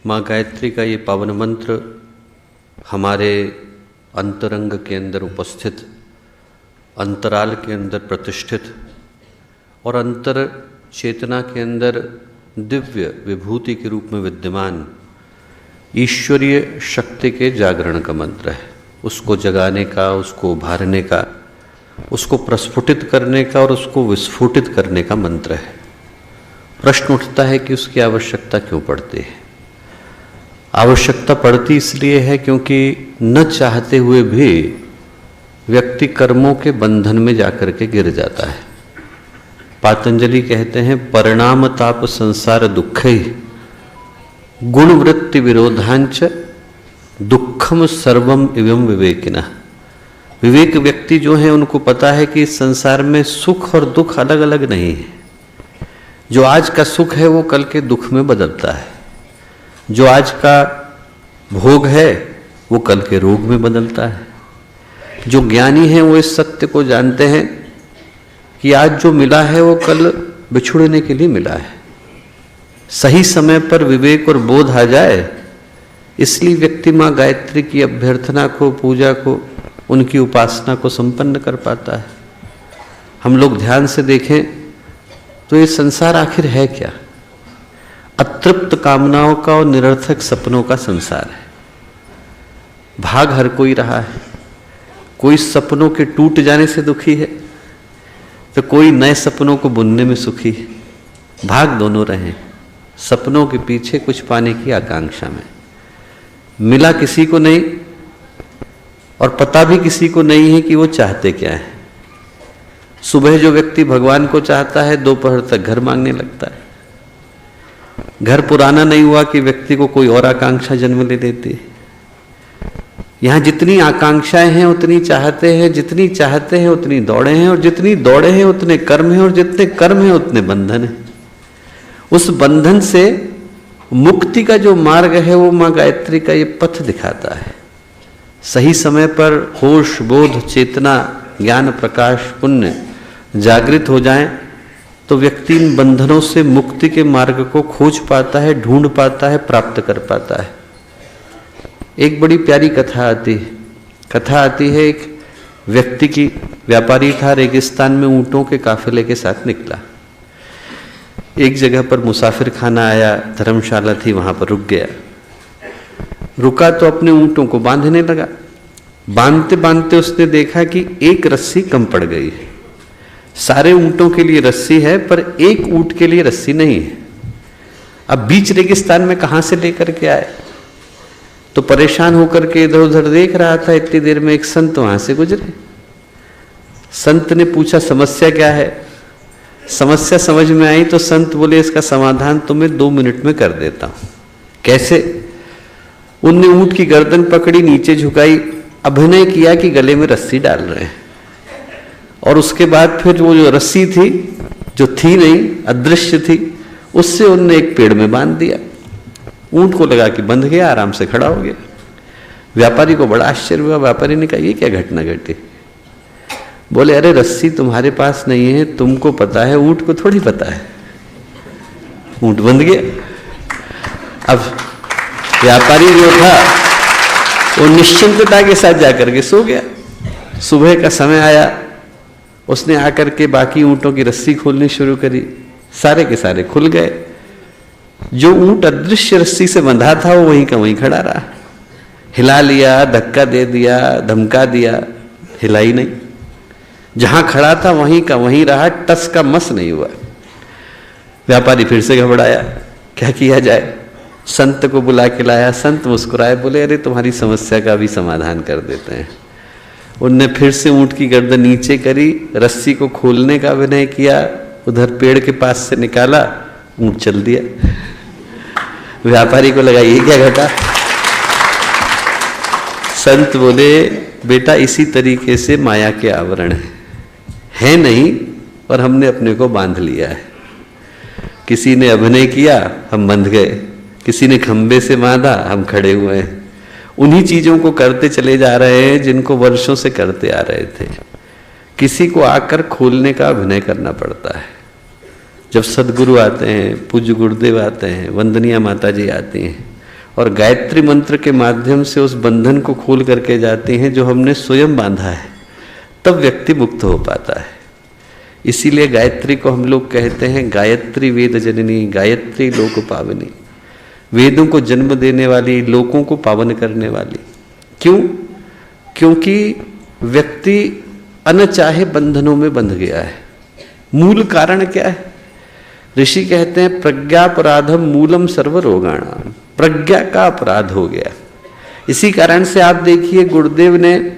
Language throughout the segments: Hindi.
माँ गायत्री का ये पावन मंत्र हमारे अंतरंग के अंदर उपस्थित, अंतराल के अंदर प्रतिष्ठित और अंतर चेतना के अंदर दिव्य विभूति के रूप में विद्यमान ईश्वरीय शक्ति के जागरण का मंत्र है। उसको जगाने का, उसको उभारने का, उसको प्रस्फुटित करने का और उसको विस्फोटित करने का मंत्र है। प्रश्न उठता है कि उसकी आवश्यकता क्यों पड़ती है। आवश्यकता पड़ती इसलिए है क्योंकि न चाहते हुए भी व्यक्ति कर्मों के बंधन में जाकर के गिर जाता है। पातंजलि कहते हैं परिणाम ताप संसार दुखे गुण वृत्ति विरोधांच दुखम सर्वम इवम विवेकिना। विवेक व्यक्ति जो है उनको पता है कि इस संसार में सुख और दुख अलग अलग नहीं है। जो आज का सुख है वो कल के दुख में बदलता है, जो आज का भोग है वो कल के रोग में बदलता है। जो ज्ञानी हैं वो इस सत्य को जानते हैं कि आज जो मिला है वो कल बिछुड़ने के लिए मिला है। सही समय पर विवेक और बोध आ जाए, इसलिए व्यक्ति माँ गायत्री की अभ्यर्थना को, पूजा को, उनकी उपासना को संपन्न कर पाता है। हम लोग ध्यान से देखें तो ये संसार आखिर है क्या? अतृप्त कामनाओं का और निरर्थक सपनों का संसार है। भाग हर कोई रहा है। कोई सपनों के टूट जाने से दुखी है तो कोई नए सपनों को बुनने में सुखी है। भाग दोनों रहे, सपनों के पीछे कुछ पाने की आकांक्षा में। मिला किसी को नहीं और पता भी किसी को नहीं है कि वो चाहते क्या है। सुबह जो व्यक्ति भगवान को चाहता है दोपहर तक घर मांगने लगता है। घर पुराना नहीं हुआ कि व्यक्ति को कोई और आकांक्षा जन्म ले लेती है। यहां जितनी आकांक्षाएं हैं उतनी चाहते हैं, जितनी चाहते हैं उतनी दौड़े हैं, और जितनी दौड़े हैं उतने कर्म हैं, और जितने कर्म हैं उतने बंधन हैं। उस बंधन से मुक्ति का जो मार्ग है वो माँ गायत्री का ये पथ दिखाता है। सही समय पर होश, बोध, चेतना, ज्ञान, प्रकाश, पुण्य जागृत हो जाएं तो व्यक्ति इन बंधनों से मुक्ति के मार्ग को खोज पाता है, ढूंढ पाता है, प्राप्त कर पाता है। एक बड़ी प्यारी कथा आती है एक व्यक्ति की। व्यापारी था, रेगिस्तान में ऊंटों के काफिले के साथ निकला। एक जगह पर मुसाफिर खाना आया, धर्मशाला थी, वहां पर रुक गया। रुका तो अपने ऊंटों को बांधने लगा। बांधते बांधते उसने देखा कि एक रस्सी कम पड़ गई है। सारे ऊंटों के लिए रस्सी है पर एक ऊंट के लिए रस्सी नहीं है। अब बीच रेगिस्तान में कहां से लेकर के आए? तो परेशान होकर के इधर उधर देख रहा था। इतनी देर में एक संत वहां से गुजरे। संत ने पूछा समस्या क्या है? समस्या समझ में आई तो संत बोले इसका समाधान तुम्हें 2 मिनट में कर देता हूं। कैसे? उनने ऊंट की गर्दन पकड़ी, नीचे झुकाई, अभिनय किया कि गले में रस्सी डाल रहे हैं, और उसके बाद फिर वो जो रस्सी थी, जो थी नहीं, अदृश्य थी, उससे उनने एक पेड़ में बांध दिया। ऊंट को लगा कि बंध गया, आराम से खड़ा हो गया। व्यापारी को बड़ा आश्चर्य हुआ। व्यापारी ने कहा ये क्या घटना घटी? बोले अरे रस्सी तुम्हारे पास नहीं है, तुमको पता है, ऊंट को थोड़ी पता है। ऊंट बंध गया। अब व्यापारी जो था वो निश्चिंतता के साथ जाकर के सो गया। सुबह का समय आया, उसने आकर के बाकी ऊंटों की रस्सी खोलनी शुरू करी। सारे के सारे खुल गए। जो ऊंट अदृश्य रस्सी से बंधा था वो वहीं का वहीं खड़ा रहा। हिला लिया, धक्का दे दिया, धमका दिया, हिला ही नहीं। जहां खड़ा था वहीं का वहीं रहा, टस का मस नहीं हुआ। व्यापारी फिर से घबराया, क्या किया जाए? संत को बुला के लाया। संत मुस्कुराए, बोले अरे तुम्हारी समस्या का भी समाधान कर देते हैं। उनने फिर से ऊंट की गर्दन नीचे करी, रस्सी को खोलने का अभिनय किया, उधर पेड़ के पास से निकाला, ऊंट चल दिया। व्यापारी को लगा ये क्या घटा? संत बोले बेटा इसी तरीके से माया के आवरण है नहीं, और हमने अपने को बांध लिया है। किसी ने अभिनय किया, हम बंध गए। किसी ने खंबे से बांधा, हम खड़े हुए हैं। उन्हीं चीजों को करते चले जा रहे हैं जिनको वर्षों से करते आ रहे थे। किसी को आकर खोलने का अभिनय करना पड़ता है। जब सदगुरु आते हैं, पूज्य गुरुदेव आते हैं, वंदनीय माता जी आती हैं, और गायत्री मंत्र के माध्यम से उस बंधन को खोल करके जाते हैं जो हमने स्वयं बांधा है, तब व्यक्ति मुक्त हो पाता है। इसीलिए गायत्री को हम लोग कहते हैं गायत्री वेद जननी, गायत्री लोक पावनी, वेदों को जन्म देने वाली, लोकों को पावन करने वाली। क्यों? क्योंकि व्यक्ति अनचाहे बंधनों में बंध गया है। मूल कारण क्या है? ऋषि कहते हैं प्रज्ञापराधम मूलम सर्व रोगाणाम, प्रज्ञा का अपराध हो गया। इसी कारण से आप देखिए गुरुदेव ने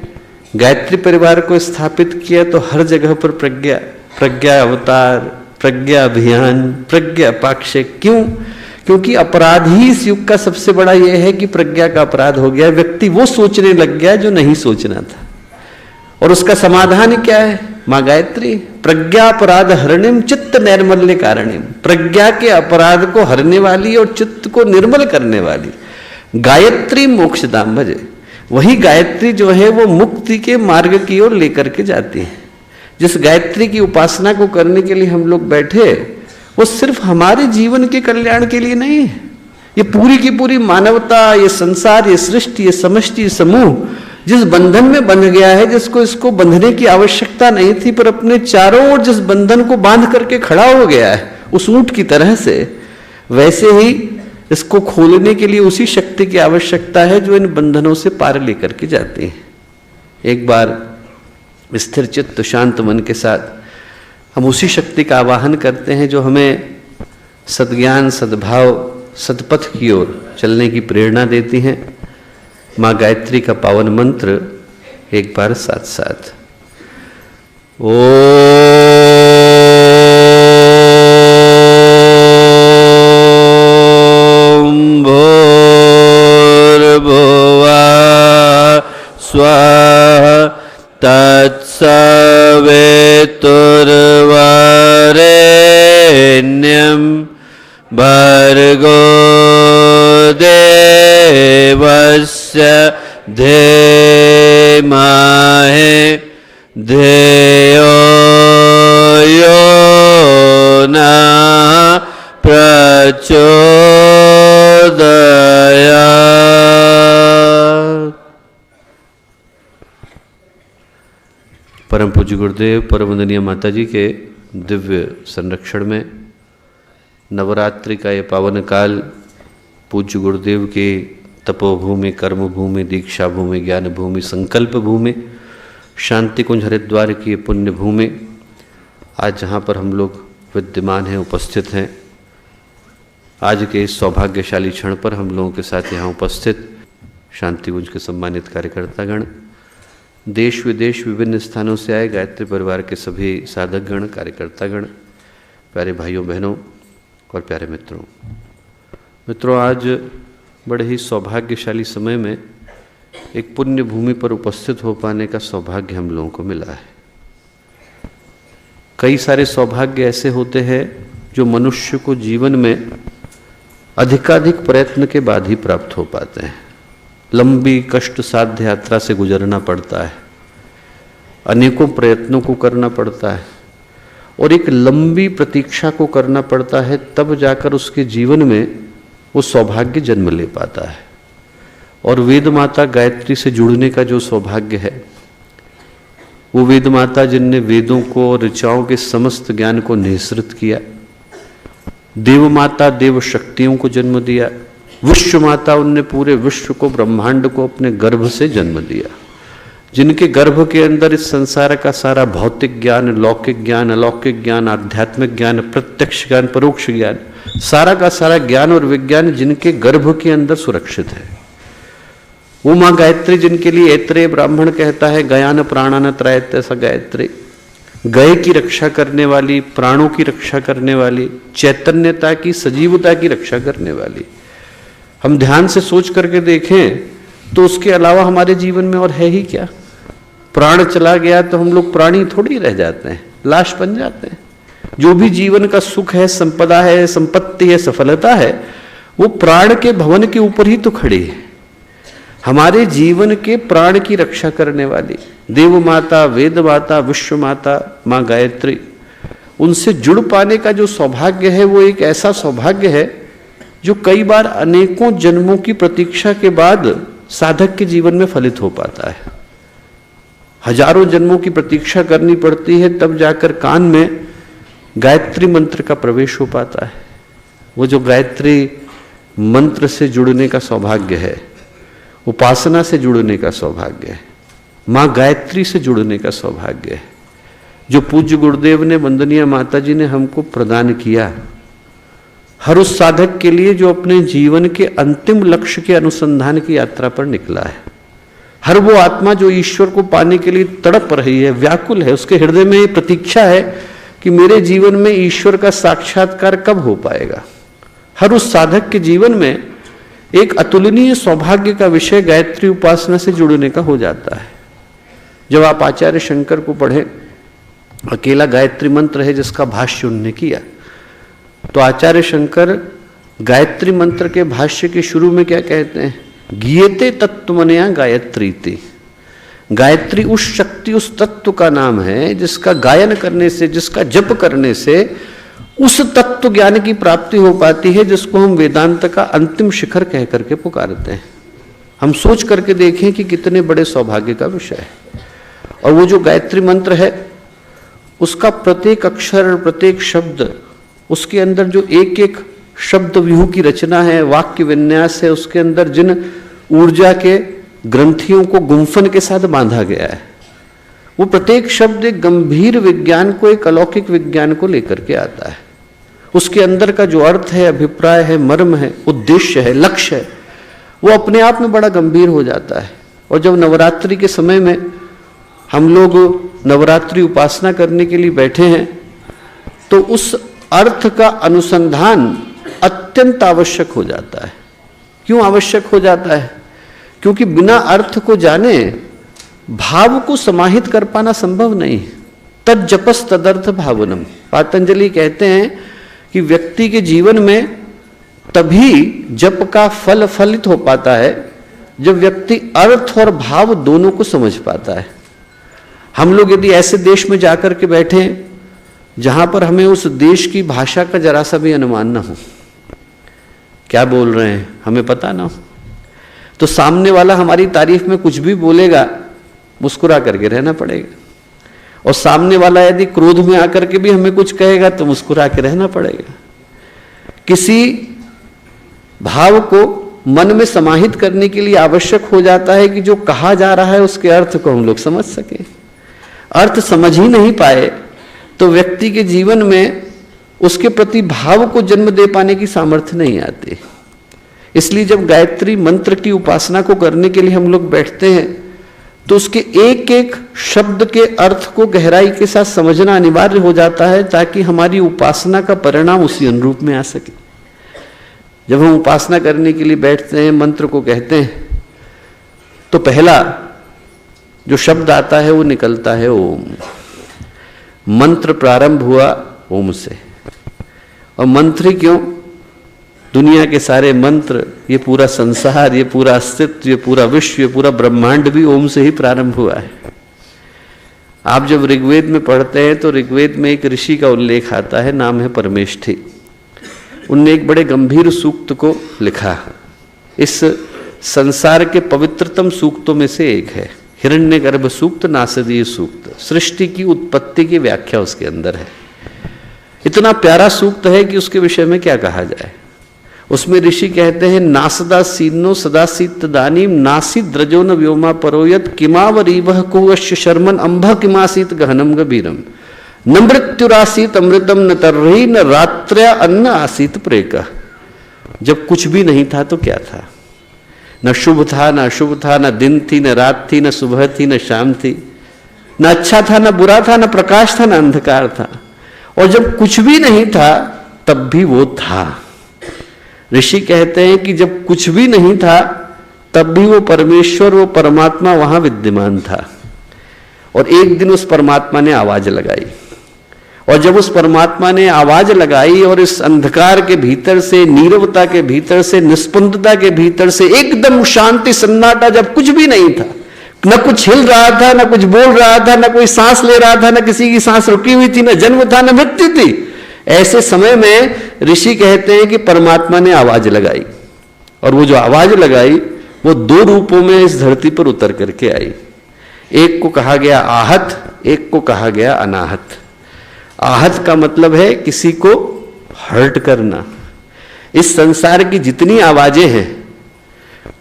गायत्री परिवार को स्थापित किया तो हर जगह पर प्रज्ञा, प्रज्ञा अवतार, प्रज्ञा अभियान, प्रज्ञा पाक्षिक। क्यों? क्योंकि अपराध ही इस युग का सबसे बड़ा यह है कि प्रज्ञा का अपराध हो गया। व्यक्ति वो सोचने लग गया जो नहीं सोचना था। और उसका समाधान क्या है? मां गायत्री, प्रज्ञा अपराध हरणिम चित्त नैर्मल्य कारणिम, प्रज्ञा के अपराध को हरने वाली और चित्त को निर्मल करने वाली गायत्री मोक्षदाम भजे। वही गायत्री जो है वो मुक्ति के मार्ग की ओर लेकर के जाती है। जिस गायत्री की उपासना को करने के लिए हम लोग बैठे, वो सिर्फ हमारे जीवन के कल्याण के लिए नहीं है। ये पूरी की पूरी मानवता, ये संसार, ये सृष्टि, ये समष्टि, समूह जिस बंधन में बंध गया है, जिसको इसको बंधने की आवश्यकता नहीं थी, पर अपने चारों ओर जिस बंधन को बांध करके खड़ा हो गया है उस ऊंट की तरह से, वैसे ही इसको खोलने के लिए उसी शक्ति की आवश्यकता है जो इन बंधनों से पार लेकर के जाती है। एक बार स्थिर चित्त शांत मन के साथ हम उसी शक्ति का आवाहन करते हैं जो हमें सद्ज्ञान, सद्भाव, सतपथ की ओर चलने की प्रेरणा देती हैं। मां गायत्री का पावन मंत्र एक बार साथ साथ। ओम भूर्भुवः स्वः तत्सवितुर्वरेण्यं भर्गो देवस्य धीमहि धियो यो नः प्रचोदयात्। परम पूज्य गुरुदेव, परम वंदनीय माता जी के दिव्य संरक्षण में नवरात्रि का ये पावन काल पूज्य गुरुदेव के तपोभूमि, कर्म भूमि, दीक्षा भूमि, ज्ञान भूमि, संकल्प भूमि, शांति कुंज हरिद्वार की पुण्य भूमि, आज जहाँ पर हम लोग विद्यमान हैं, उपस्थित हैं, आज के इस सौभाग्यशाली क्षण पर हम लोगों के साथ यहाँ उपस्थित शांति कुंज के सम्मानित कार्यकर्तागण, देश विदेश विभिन्न स्थानों से आए गायत्री परिवार के सभी साधकगण, कार्यकर्तागण, प्यारे भाइयों बहनों और प्यारे मित्रों, आज बड़े ही सौभाग्यशाली समय में एक पुण्य भूमि पर उपस्थित हो पाने का सौभाग्य हम लोगों को मिला है। कई सारे सौभाग्य ऐसे होते हैं जो मनुष्य को जीवन में अधिकाधिक प्रयत्न के बाद ही प्राप्त हो पाते हैं। लंबी कष्ट साध्य यात्रा से गुजरना पड़ता है, अनेकों प्रयत्नों को करना पड़ता है और एक लंबी प्रतीक्षा को करना पड़ता है, तब जाकर उसके जीवन में वो सौभाग्य जन्म ले पाता है। और वेद माता गायत्री से जुड़ने का जो सौभाग्य है, वो वेद माता जिनने वेदों को और ऋचाओं के समस्त ज्ञान को निःसृत किया, देव माता देव शक्तियों को जन्म दिया, विश्व माता उनने पूरे विश्व को, ब्रह्मांड को अपने गर्भ से जन्म दिया, जिनके गर्भ के अंदर इस संसार का सारा भौतिक ज्ञान, लौकिक ज्ञान, अलौकिक ज्ञान, आध्यात्मिक ज्ञान, प्रत्यक्ष ज्ञान, परोक्ष ज्ञान, सारा का सारा ज्ञान और विज्ञान जिनके गर्भ के अंदर सुरक्षित है, वो माँ गायत्री जिनके लिए ऐत्रेय ब्राह्मण कहता है गयान प्राणान त्रयते स गायत्री, गय की रक्षा करने वाली, प्राणों की रक्षा करने वाली, चैतन्यता की, सजीवता की रक्षा करने वाली। हम ध्यान से सोच करके देखें तो उसके अलावा हमारे जीवन में और है ही क्या? प्राण चला गया तो हम लोग प्राणी थोड़ी रह जाते हैं, लाश बन जाते हैं। जो भी जीवन का सुख है, संपदा है, संपत्ति है, सफलता है, वो प्राण के भवन के ऊपर ही तो खड़ी है। हमारे जीवन के प्राण की रक्षा करने वाली देव माता, वेद माता, विश्व माता माँ गायत्री, उनसे जुड़ पाने का जो सौभाग्य है वो एक ऐसा सौभाग्य है जो कई बार अनेकों जन्मों की प्रतीक्षा के बाद साधक के जीवन में फलित हो पाता है। हजारों जन्मों की प्रतीक्षा करनी पड़ती है, तब जाकर कान में गायत्री मंत्र का प्रवेश हो पाता है। वो जो गायत्री मंत्र से जुड़ने का सौभाग्य है, उपासना से जुड़ने का सौभाग्य है, माँ गायत्री से जुड़ने का सौभाग्य है, जो पूज्य गुरुदेव ने, वंदनीय माता जी ने हमको प्रदान किया, हर उस साधक के लिए जो अपने जीवन के अंतिम लक्ष्य के अनुसंधान की यात्रा पर निकला है। हर वो आत्मा जो ईश्वर को पाने के लिए तड़प रही है, व्याकुल है, उसके हृदय में ये प्रतीक्षा है कि मेरे जीवन में ईश्वर का साक्षात्कार कब हो पाएगा। हर उस साधक के जीवन में एक अतुलनीय सौभाग्य का विषय गायत्री उपासना से जुड़ने का हो जाता है। जब आप आचार्य शंकर को पढ़ें, अकेला गायत्री मंत्र है जिसका भाष्य उन्होंने किया, तो आचार्य शंकर गायत्री मंत्र के भाष्य के शुरू में क्या कहते हैं? गीयते तत्वमनया गायत्रीति। गायत्री उस शक्ति, उस तत्व का नाम है जिसका गायन करने से, जिसका जप करने से उस तत्व ज्ञान की प्राप्ति हो पाती है जिसको हम वेदांत का अंतिम शिखर कह करके पुकारते हैं। हम सोच करके देखें कि कितने बड़े सौभाग्य का विषय है। और वो जो गायत्री मंत्र है, उसका प्रत्येक अक्षर, प्रत्येक शब्द, उसके अंदर जो एक एक शब्द व्यूह की रचना है, वाक्य विन्यास है, उसके अंदर जिन ऊर्जा के ग्रंथियों को गुंफन के साथ बांधा गया है, वो प्रत्येक शब्द एक गंभीर विज्ञान को, एक अलौकिक विज्ञान को लेकर के आता है। उसके अंदर का जो अर्थ है, अभिप्राय है, मर्म है, उद्देश्य है, लक्ष्य है, वो अपने आप में बड़ा गंभीर हो जाता है। और जब नवरात्रि के समय में हम लोग नवरात्रि उपासना करने के लिए बैठे हैं, तो उस अर्थ का अनुसंधान अत्यंत आवश्यक हो जाता है। क्यों आवश्यक हो जाता है? क्योंकि बिना अर्थ को जाने भाव को समाहित कर पाना संभव नहीं। तद जपस तदर्थ भावनम। पातंजलि कहते हैं कि व्यक्ति के जीवन में तभी जप का फल फलित हो पाता है जब व्यक्ति अर्थ और भाव दोनों को समझ पाता है। हम लोग यदि ऐसे देश में जाकर के बैठे जहां पर हमें उस देश की भाषा का जरा सा भी अनुमान ना हो, क्या बोल रहे हैं हमें पता ना हो, तो सामने वाला हमारी तारीफ में कुछ भी बोलेगा, मुस्कुरा करके रहना पड़ेगा। और सामने वाला यदि क्रोध में आकर के भी हमें कुछ कहेगा तो मुस्कुरा के रहना पड़ेगा। किसी भाव को मन में समाहित करने के लिए आवश्यक हो जाता है कि जो कहा जा रहा है उसके अर्थ को हम लोग समझ सकें। अर्थ समझ ही नहीं पाए तो व्यक्ति के जीवन में उसके प्रति भाव को जन्म दे पाने की सामर्थ्य नहीं आती। इसलिए जब गायत्री मंत्र की उपासना को करने के लिए हम लोग बैठते हैं तो उसके एक एक शब्द के अर्थ को गहराई के साथ समझना अनिवार्य हो जाता है ताकि हमारी उपासना का परिणाम उसी अनुरूप में आ सके। जब हम उपासना करने के लिए बैठते हैं, मंत्र को कहते हैं, तो पहला जो शब्द आता है वो निकलता है ओम। मंत्र प्रारंभ हुआ ओम से। और मंत्र ही क्यों? दुनिया के सारे मंत्र, ये पूरा संसार, ये पूरा अस्तित्व, ये पूरा विश्व, ये पूरा ब्रह्मांड भी ओम से ही प्रारंभ हुआ है। आप जब ऋग्वेद में पढ़ते हैं तो ऋग्वेद में एक ऋषि का उल्लेख आता है, नाम है परमेष्ठी। उनने एक बड़े गंभीर सूक्त को लिखा। इस संसार के पवित्रतम सूक्तों में से एक है हिरण्यगर्भ सूक्त, नासदीय सूक्त। सृष्टि की उत्पत्ति की व्याख्या उसके अंदर है। इतना प्यारा सूक्त है कि उसके विषय में क्या कहा जाए। उसमें ऋषि कहते हैं, नासदा सीनो सदासीत दानीम नासी द्रजो न व्योमा परोयत किमावरीवह कुवश्य शर्मन अंभ किमासीत गहनम गभीरम न मृत्युरासीत अमृतम न तर्हि न रात्र्या अन्न आसीत प्रेक। जब कुछ भी नहीं था तो क्या था? न शुभ था, न अशुभ था, न दिन थी, न रात थी, न सुबह थी, न शाम थी, न अच्छा था, न बुरा था, न प्रकाश था, न अंधकार था। और जब कुछ भी नहीं था तब भी वो था। ऋषि कहते हैं कि जब कुछ भी नहीं था तब भी वो परमेश्वर, वो परमात्मा वहां विद्यमान था। और एक दिन उस परमात्मा ने आवाज लगाई, और जब उस परमात्मा ने आवाज लगाई और इस अंधकार के भीतर से, नीरवता के भीतर से, निस्पंदता के भीतर से एकदम शांति, सन्नाटा, जब कुछ भी नहीं था, न कुछ हिल रहा था, न कुछ बोल रहा था, न कोई सांस ले रहा था, न किसी की सांस रुकी हुई थी, न जन्म था, न मृत्यु थी, ऐसे समय में ऋषि कहते हैं कि परमात्मा ने आवाज लगाई, और वो जो आवाज लगाई वो दो रूपों में इस धरती पर उतर करके आई। एक को कहा गया आहत, एक को कहा गया अनाहत। आहत का मतलब है किसी को हर्ट करना। इस संसार की जितनी आवाजें हैं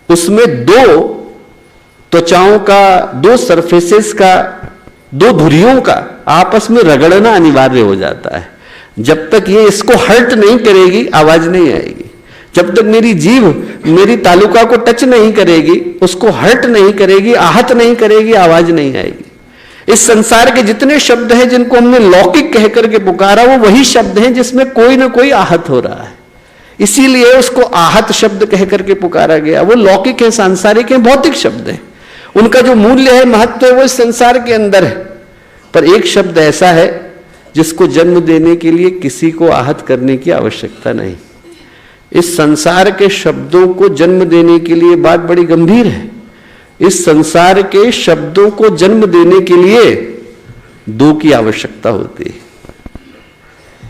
उसमें दो त्वचाओं का, दो सरफेसेस का, दो धुरियों का आपस में रगड़ना अनिवार्य हो जाता है। जब तक ये इसको हर्ट नहीं करेगी आवाज नहीं आएगी। जब तक मेरी जीभ मेरी तालुका को टच नहीं करेगी, उसको हर्ट नहीं करेगी, आहत नहीं करेगी, आवाज नहीं आएगी। इस संसार के जितने शब्द हैं जिनको हमने लौकिक कह करके पुकारा, वो वही शब्द हैं जिसमें कोई ना कोई आहत हो रहा है, इसीलिए उसको आहत शब्द कह करके पुकारा गया। वो लौकिक है, सांसारिक है, भौतिक शब्द है, उनका जो मूल्य है, महत्व है, वो इस संसार के अंदर है। पर एक शब्द ऐसा है जिसको जन्म देने के लिए किसी को आहत करने की आवश्यकता नहीं। इस संसार के शब्दों को जन्म देने के लिए बात बड़ी गंभीर है। इस संसार के शब्दों को जन्म देने के लिए दो की आवश्यकता होती है।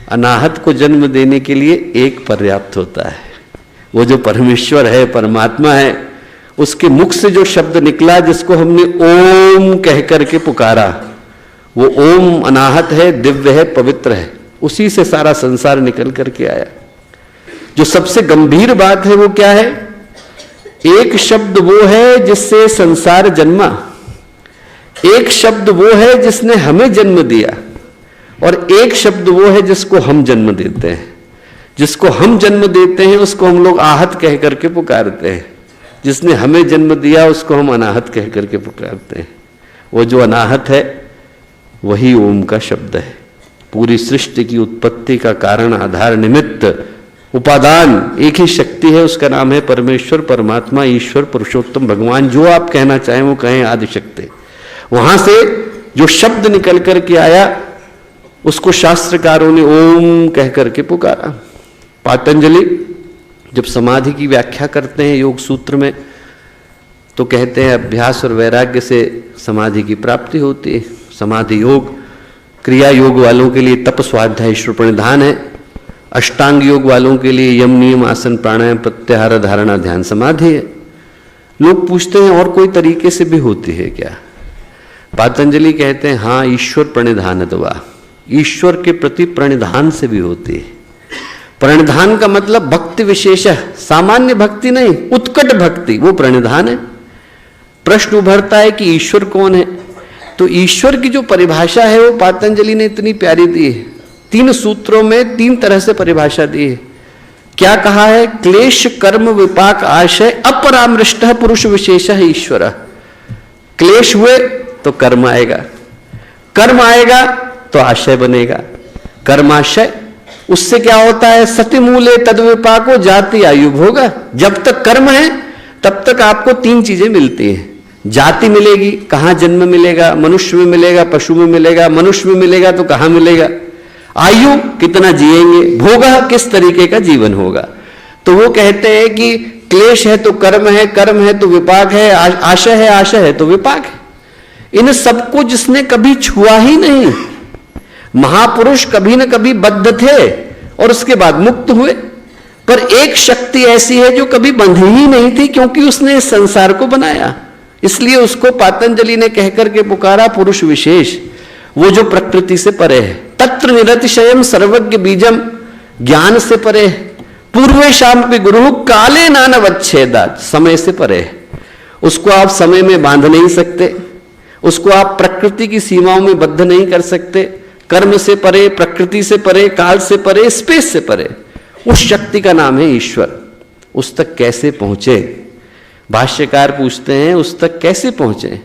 अनाहत को जन्म देने के लिए एक पर्याप्त होता है। वो जो परमेश्वर है, परमात्मा है, उसके मुख से जो शब्द निकला जिसको हमने ओम कह करके पुकारा, वो ओम अनाहत है, दिव्य है, पवित्र है। उसी से सारा संसार निकल करके आया। जो सबसे गंभीर बात है वो क्या है? एक शब्द वो है जिससे संसार जन्मा, एक शब्द वो है जिसने हमें जन्म दिया, और एक शब्द वो है जिसको हम जन्म देते हैं। जिसको हम जन्म देते हैं उसको हम लोग आहत कह करके पुकारते हैं, जिसने हमें जन्म दिया उसको हम अनाहत कह करके पुकारते हैं। वो जो अनाहत है वही ओम का शब्द है। पूरी सृष्टि की उत्पत्ति का कारण, आधार, निमित्त, उपादान एक ही शक्ति है, उसका नाम है परमेश्वर, परमात्मा, ईश्वर, पुरुषोत्तम, भगवान। जो आप कहना चाहें वो कहें, आदिशक्ति। वहां से जो शब्द निकल करके आया उसको शास्त्रकारों ने ओम कह करके पुकारा। पातंजलि जब समाधि की व्याख्या करते हैं योग सूत्र में तो कहते हैं अभ्यास और वैराग्य से समाधि की प्राप्ति होती है। समाधि योग, क्रिया योग वालों के लिए तप, स्वाध्याय, ईश्वर प्रणिधान है। अष्टांग योग वालों के लिए यम, नियम, आसन, प्राणायाम, प्रत्याहार, धारणा, ध्यान, समाधि है। लोग पूछते हैं और कोई तरीके से भी होती है क्या? पातंजलि कहते हैं हाँ, ईश्वर प्रणिधान दवा, ईश्वर के प्रति प्रणिधान से भी होती है। प्रणिधान का मतलब भक्ति विशेष, सामान्य भक्ति नहीं, उत्कट भक्ति, वो प्रणिधान है। प्रश्न उभरता है कि ईश्वर कौन है? तो ईश्वर की जो परिभाषा है वो पातंजलि ने इतनी प्यारी दी है। 3 सूत्रों में 3 तरह से परिभाषा दी है। क्या कहा है? क्लेश कर्म विपाक आशय अपरामृष्ट पुरुष विशेष है ईश्वर। क्लेश हुए तो कर्म आएगा, कर्म आएगा तो आशय बनेगा, कर्माशय। उससे क्या होता है? सति मूले तद विपाको जाति आयु भोगा। जब तक कर्म है तब तक आपको 3 चीजें मिलती हैं। जाति मिलेगी, कहां जन्म मिलेगा? मनुष्य में मिलेगा, पशु में मिलेगा। मनुष्य में मिलेगा तो कहां मिलेगा? आयु, कितना जिएंगे। भोगा, किस तरीके का जीवन होगा। तो वो कहते हैं कि क्लेश है तो कर्म है, कर्म है तो विपाक है, आशय है तो विपाक है। इन सबको जिसने कभी छुआ ही नहीं, महापुरुष कभी न कभी बद्ध थे और उसके बाद मुक्त हुए, पर एक शक्ति ऐसी है जो कभी बंधी ही नहीं थी, क्योंकि उसने इस संसार को बनाया। इसलिए उसको पातंजलि ने कहकर के पुकारा पुरुष विशेष, वो जो प्रकृति से परे है। तत्र निरतिशयम सर्वज्ञ बीजम, ज्ञान से परे है। पूर्वे शाम भी गुरु काले नानवच्छेदात, समय से परे है। उसको आप समय में बांध नहीं सकते, उसको आप प्रकृति की सीमाओं में बद्ध नहीं कर सकते। कर्म से परे, प्रकृति से परे, काल से परे, स्पेस से परे, उस शक्ति का नाम है ईश्वर। उस तक कैसे पहुंचे? भाष्यकार पूछते हैं उस तक कैसे पहुंचे?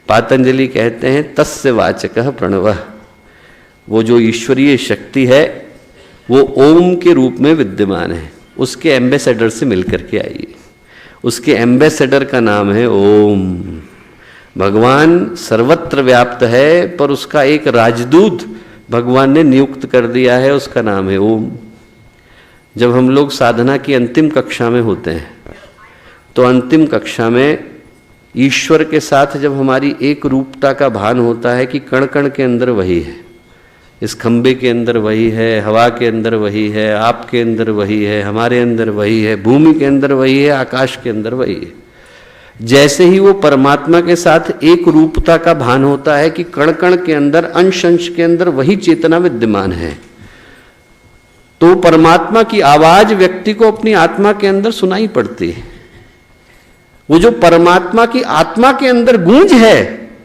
पातंजलि कहते हैं तस्य वाचकः प्रणवः। वो जो ईश्वरीय शक्ति है वो ओम के रूप में विद्यमान है। उसके एम्बेसडर से मिलकर के आई है। उसके एम्बेसडर का नाम है ओम। भगवान सर्वत्र व्याप्त है, पर उसका एक राजदूत भगवान ने नियुक्त कर दिया है, उसका नाम है ओम। जब हम लोग साधना की अंतिम कक्षा में होते हैं तो अंतिम कक्षा में ईश्वर के साथ जब हमारी एक रूपता का भान होता है कि कण कण के अंदर वही है, इस खंबे के अंदर वही है, हवा के अंदर वही है, आपके अंदर वही है, हमारे अंदर वही है, भूमि के अंदर वही है, आकाश के अंदर वही है। जैसे ही वो परमात्मा के साथ एक रूपता का भान होता है कि कण कण के अंदर, अंश अंश के अंदर वही चेतना विद्यमान है, तो परमात्मा की आवाज व्यक्ति को अपनी आत्मा के अंदर सुनाई पड़ती है। वो जो परमात्मा की आत्मा के अंदर गूंज है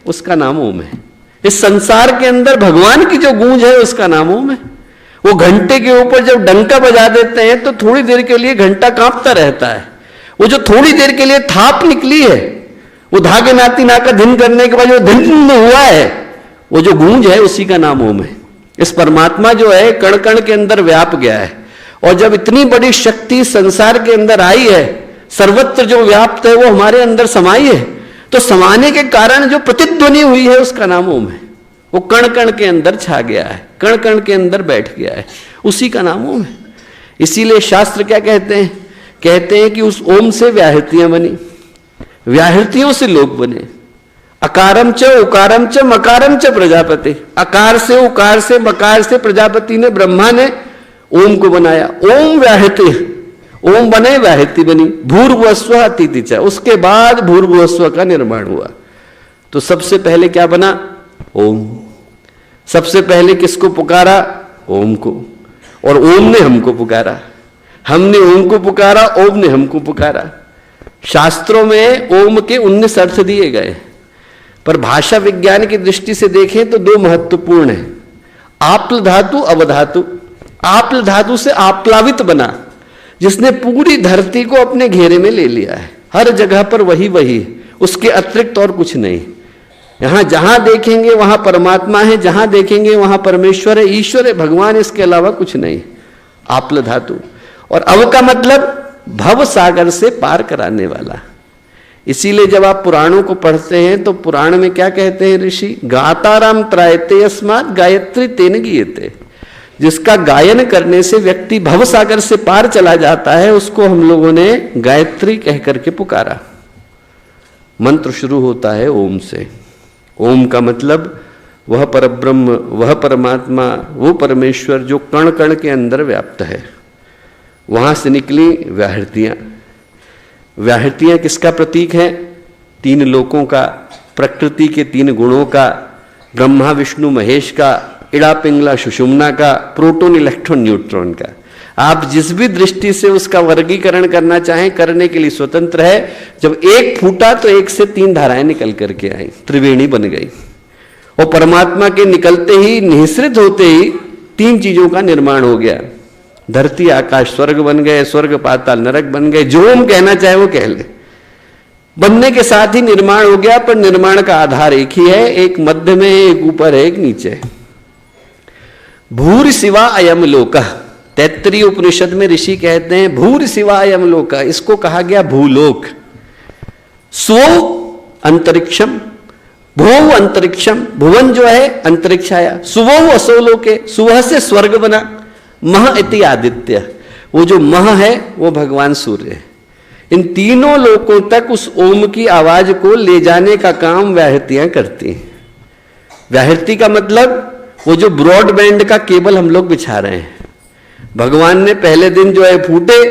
उसका नाम ओम है। इस संसार के अंदर भगवान की जो गूंज है उसका नाम ओम है। वो घंटे के ऊपर जब डंका बजा देते हैं तो थोड़ी देर के लिए घंटा कांपता रहता है। वो जो थोड़ी देर के लिए थाप निकली है, वो धागे नाती नाका धिन करने के बाद जो धिन हुआ है, वो जो गूंज है उसी का नाम ओम है। इस परमात्मा जो है कण कण के अंदर व्याप गया है। और जब इतनी बड़ी शक्ति संसार के अंदर आई है, सर्वत्र जो व्याप्त है वो हमारे अंदर समाई है, तो समाने के कारण जो प्रतिध्वनि हुई है उसका नाम ओम है। वो कण कण के अंदर छा गया है, कण कण के अंदर बैठ गया है, उसी का नाम ओम है। इसीलिए शास्त्र क्या कहते हैं? कहते हैं कि उस ओम से व्याहृतियां बनी, व्याहृतियों से लोग बने। अकारम च उकारम च मकारम च प्रजापति। अकार से, उकार से, मकार से प्रजापति ने, ब्रह्मा ने ओम को बनाया। ओम व्याहृति, ओम बने व्याहृति बनी। भूर्भुवस्व अतिथि च, उसके बाद भूर्भुवस्व का निर्माण हुआ। तो सबसे पहले क्या बना? ओम। सबसे पहले किसको पुकारा? ओम को। और ओम ने हमको पुकारा, हमने ओम को पुकारा, ओम ने हमको पुकारा। शास्त्रों में ओम के 19 अर्थ दिए गए, पर भाषा विज्ञान की दृष्टि से देखें तो 2 महत्वपूर्ण है। आप्ल धातु, अवधातु। आप्ल धातु से आप्लावित बना, जिसने पूरी धरती को अपने घेरे में ले लिया है। हर जगह पर वही वही, उसके अतिरिक्त और कुछ नहीं। यहां जहां देखेंगे वहां परमात्मा है, जहां देखेंगे वहां परमेश्वर है, ईश्वर है, भगवान, इसके अलावा कुछ नहीं। आप्ल धातु। और अव का मतलब भव सागर से पार कराने वाला। इसीलिए जब आप पुराणों को पढ़ते हैं तो पुराण में क्या कहते हैं ऋषि? गाताराम त्रायते अस्मात् गायत्री तेन गीयते। जिसका गायन करने से व्यक्ति भव सागर से पार चला जाता है, उसको हम लोगों ने गायत्री कह करके पुकारा। मंत्र शुरू होता है ओम से। ओम का मतलब वह परब्रह्म, वह परमात्मा, वो परमेश्वर जो कण कण के अंदर व्याप्त है। वहां से निकली व्याहृतियां। व्याहृतियां किसका प्रतीक है? 3 लोकों का, प्रकृति के 3 गुणों का, ब्रह्मा विष्णु महेश का, इड़ा पिंगला सुषुम्ना का, प्रोटॉन इलेक्ट्रॉन न्यूट्रॉन का। आप जिस भी दृष्टि से उसका वर्गीकरण करना चाहें करने के लिए स्वतंत्र है। जब एक फूटा तो 1 से 3 धाराएं निकल करके आई, त्रिवेणी बन गई। और परमात्मा के निकलते ही, निःसृत होते ही 3 चीजों का निर्माण हो गया। धरती आकाश स्वर्ग बन गए, स्वर्ग पाताल नरक बन गए। जो हम कहना चाहे वो कह ले। बनने के साथ ही निर्माण हो गया, पर निर्माण का आधार एक ही है, एक मध्य में, एक ऊपर है, एक नीचे। भूर सिवा अयम लोका। तैत्तरीय उपनिषद में ऋषि कहते हैं भूर सिवा अयम लोका, इसको कहा गया भूलोक। स्व अंतरिक्षम, भो अंतरिक्षम, भुवन जो है अंतरिक्ष आया। सुवो असो लोके, सुवह से स्वर्ग बना। मह इति आदित्य, वो जो मह है वो भगवान सूर्य है। इन तीनों लोकों तक उस ओम की आवाज को ले जाने का काम व्याहृतियां करती हैं। व्याहृति का मतलब वो जो ब्रॉडबैंड का केबल हम लोग बिछा रहे हैं। भगवान ने पहले दिन जो है फूटे,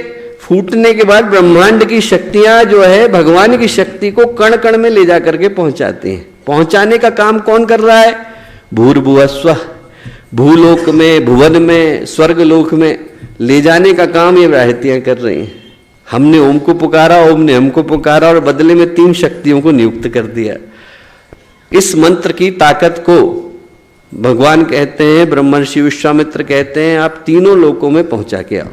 फूटने के बाद ब्रह्मांड की शक्तियां जो है भगवान की शक्ति को कण कण में ले जा करके पहुंचाती हैं। पहुंचाने का काम कौन कर रहा है? भूर्भुवस्व। भूलोक में, भुवन में, स्वर्गलोक में ले जाने का काम ये व्याहृतियां कर रही हैं। हमने ओम को पुकारा, ओम ने हमको पुकारा, और बदले में 3 शक्तियों को नियुक्त कर दिया। इस मंत्र की ताकत को भगवान कहते हैं, ब्रह्मर्षि विश्वामित्र कहते हैं, आप तीनों लोकों में पहुंचा के आओ।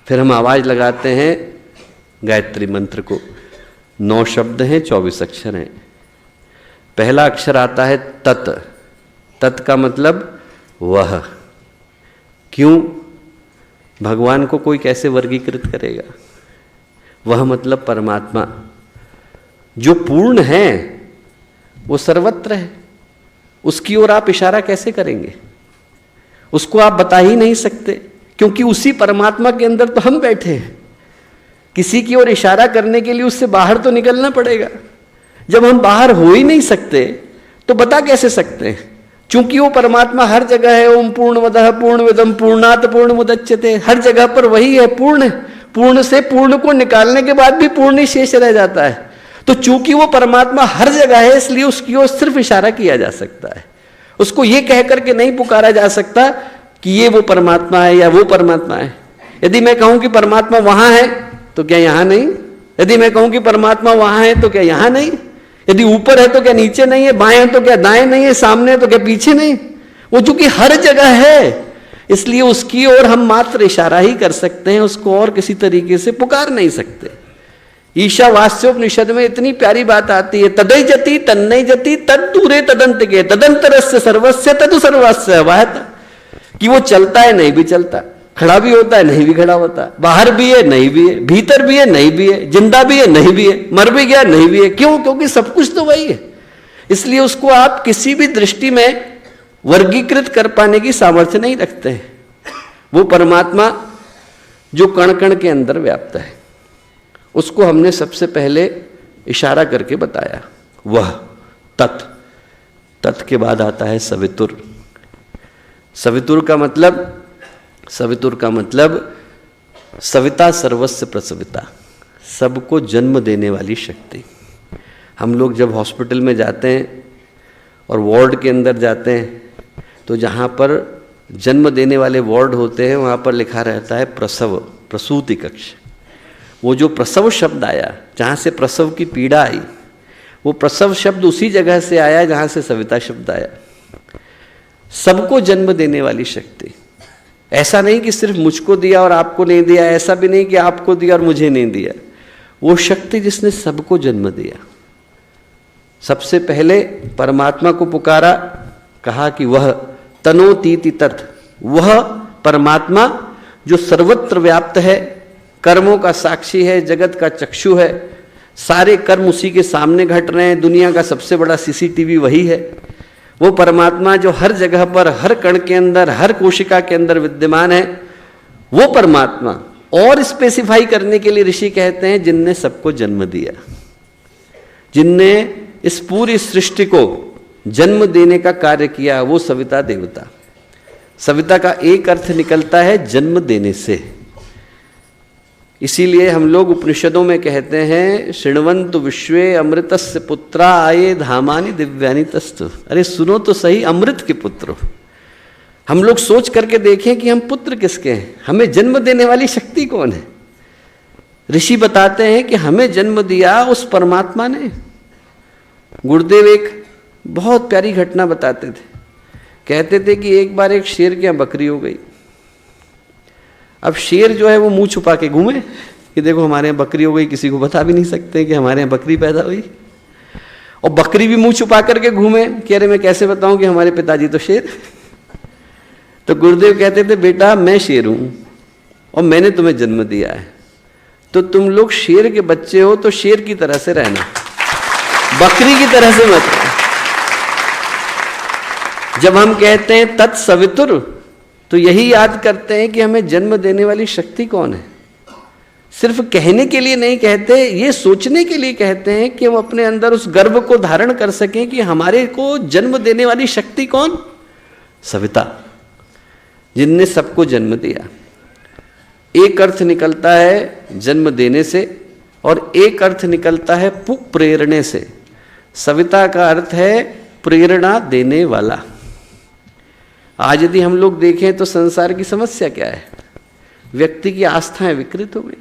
फिर हम आवाज लगाते हैं गायत्री मंत्र को। 9 शब्द हैं, 24 अक्षर हैं। पहला अक्षर आता है तत्। तत् का मतलब वह। क्यों? भगवान को कोई कैसे वर्गीकृत करेगा? वह मतलब परमात्मा जो पूर्ण है, वो सर्वत्र है। उसकी ओर आप इशारा कैसे करेंगे? उसको आप बता ही नहीं सकते, क्योंकि उसी परमात्मा के अंदर तो हम बैठे हैं। किसी की ओर इशारा करने के लिए उससे बाहर तो निकलना पड़ेगा। जब हम बाहर हो ही नहीं सकते तो बता कैसे सकते हैं? चूंकि वो परमात्मा हर जगह है, ओम पूर्णमदः पूर्णमिदं पूर्णात् पूर्णमुदच्यते, हर जगह पर वही है, पूर्ण है। पूर्ण से पूर्ण को निकालने के बाद भी पूर्ण ही शेष रह जाता है। तो चूंकि वो परमात्मा हर जगह है, इसलिए उसकी ओर सिर्फ इशारा किया जा सकता है। उसको ये कह करके नहीं पुकारा जा सकता कि ये वो परमात्मा है या वो परमात्मा है। यदि मैं कहूं कि परमात्मा वहां है तो क्या यहां नहीं? यदि मैं कहूं कि परमात्मा वहां है तो क्या यहां नहीं? यदि ऊपर है तो क्या नीचे नहीं है? बाएं है तो क्या दाएं नहीं है? सामने है तो क्या पीछे नहीं? वो चूंकि हर जगह है, इसलिए उसकी ओर हम मात्र इशारा ही कर सकते हैं, उसको और किसी तरीके से पुकार नहीं सकते। ईशावास्योपनिषद में इतनी प्यारी बात आती है, तदै जति तन्नै जति तद दूरे तदंतके तदंतरस्य सर्वस्य तदु सर्वस्य वाहता, कि वो चलता है नहीं भी चलता, खड़ा भी होता है नहीं भी खड़ा होता, बाहर भी है नहीं भी है, भीतर भी है नहीं भी है, जिंदा भी है नहीं भी है, मर भी गया नहीं भी है। क्यों? क्योंकि सब कुछ तो वही है। इसलिए उसको आप किसी भी दृष्टि में वर्गीकृत कर पाने की सामर्थ्य नहीं रखते हैं। वो परमात्मा जो कण कण के अंदर व्याप्त है, उसको हमने सबसे पहले इशारा करके बताया, वह तत्। तत् के बाद आता है सवितुर। सवितुर का मतलब सविता सर्वस्य प्रसविता, सबको जन्म देने वाली शक्ति। हम लोग जब हॉस्पिटल में जाते हैं और वार्ड के अंदर जाते हैं, तो जहाँ पर जन्म देने वाले वार्ड होते हैं वहाँ पर लिखा रहता है प्रसव, प्रसूति कक्ष। वो जो प्रसव शब्द आया, जहाँ से प्रसव की पीड़ा आई, वो प्रसव शब्द उसी जगह से आया जहाँ से सविता शब्द आया। सबको जन्म देने वाली शक्ति। ऐसा नहीं कि सिर्फ मुझको दिया और आपको नहीं दिया, ऐसा भी नहीं कि आपको दिया और मुझे नहीं दिया। वो शक्ति जिसने सबको जन्म दिया। सबसे पहले परमात्मा को पुकारा, कहा कि वह तनोतीति तत्, वह परमात्मा जो सर्वत्र व्याप्त है, कर्मों का साक्षी है, जगत का चक्षु है, सारे कर्म उसी के सामने घट रहे हैं, दुनिया का सबसे बड़ा सीसीटीवी वही है। वो परमात्मा जो हर जगह पर, हर कण के अंदर, हर कोशिका के अंदर विद्यमान है, वो परमात्मा। और स्पेसिफाई करने के लिए ऋषि कहते हैं जिनने सबको जन्म दिया, जिनने इस पूरी सृष्टि को जन्म देने का कार्य किया, वो सविता देवता। सविता का एक अर्थ निकलता है जन्म देने से। इसीलिए हम लोग उपनिषदों में कहते हैं शृण्वन्तु विश्वे अमृतस्य पुत्रा आये धामानि दिव्यानि तस्तु। अरे सुनो तो सही, अमृत के पुत्र। हम लोग सोच करके देखें कि हम पुत्र किसके हैं, हमें जन्म देने वाली शक्ति कौन है। ऋषि बताते हैं कि हमें जन्म दिया उस परमात्मा ने। गुरुदेव एक बहुत प्यारी घटना बताते थे। कहते थे कि एक बार एक शेर के यहाँ बकरी हो गई। अब शेर जो है वो मुंह छुपा के घूमे कि देखो हमारे यहाँ बकरी हो गई, किसी को बता भी नहीं सकते कि हमारे यहाँ बकरी पैदा हुई। और बकरी भी मुंह छुपा करके घूमे कि अरे मैं कैसे बताऊं कि हमारे पिताजी तो शेर। तो गुरुदेव कहते थे बेटा मैं शेर हूं और मैंने तुम्हें जन्म दिया है, तो तुम लोग शेर के बच्चे हो, तो शेर की तरह से रहना, बकरी की तरह से मत। जब हम कहते हैं तत्सवितुर, तो यही याद करते हैं कि हमें जन्म देने वाली शक्ति कौन है। सिर्फ कहने के लिए नहीं कहते, ये सोचने के लिए कहते हैं कि हम अपने अंदर उस गर्व को धारण कर सकें कि हमारे को जन्म देने वाली शक्ति कौन? सविता, जिनने सबको जन्म दिया। एक अर्थ निकलता है जन्म देने से और एक अर्थ निकलता है पुक प्रेरणे से। सविता का अर्थ है प्रेरणा देने वाला। आज यदि हम लोग देखें तो संसार की समस्या क्या है? व्यक्ति की आस्थाएं विकृत हो गई।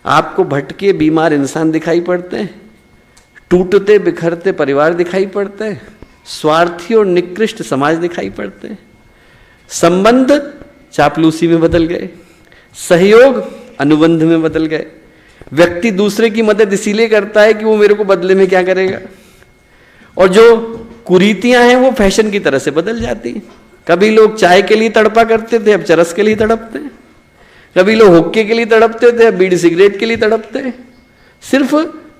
आपको भटके बीमार इंसान दिखाई पड़ते हैं, टूटते बिखरते परिवार दिखाई पड़ते हैं, स्वार्थी और निकृष्ट समाज दिखाई पड़ते हैं। संबंध चापलूसी में बदल गए, सहयोग अनुबंध में बदल गए। व्यक्ति दूसरे की मदद इसीलिए करता है कि वो मेरे को बदले में क्या करेगा, और जो कुरीतियां हैं वो फैशन की तरह से बदल जाती हैं। कभी लोग चाय के लिए तड़पा करते थे, अब चरस के लिए तड़पते हैं। कभी लोग हुक्के के लिए तड़पते थे, अब बीड़ी सिगरेट के लिए तड़पते हैं। सिर्फ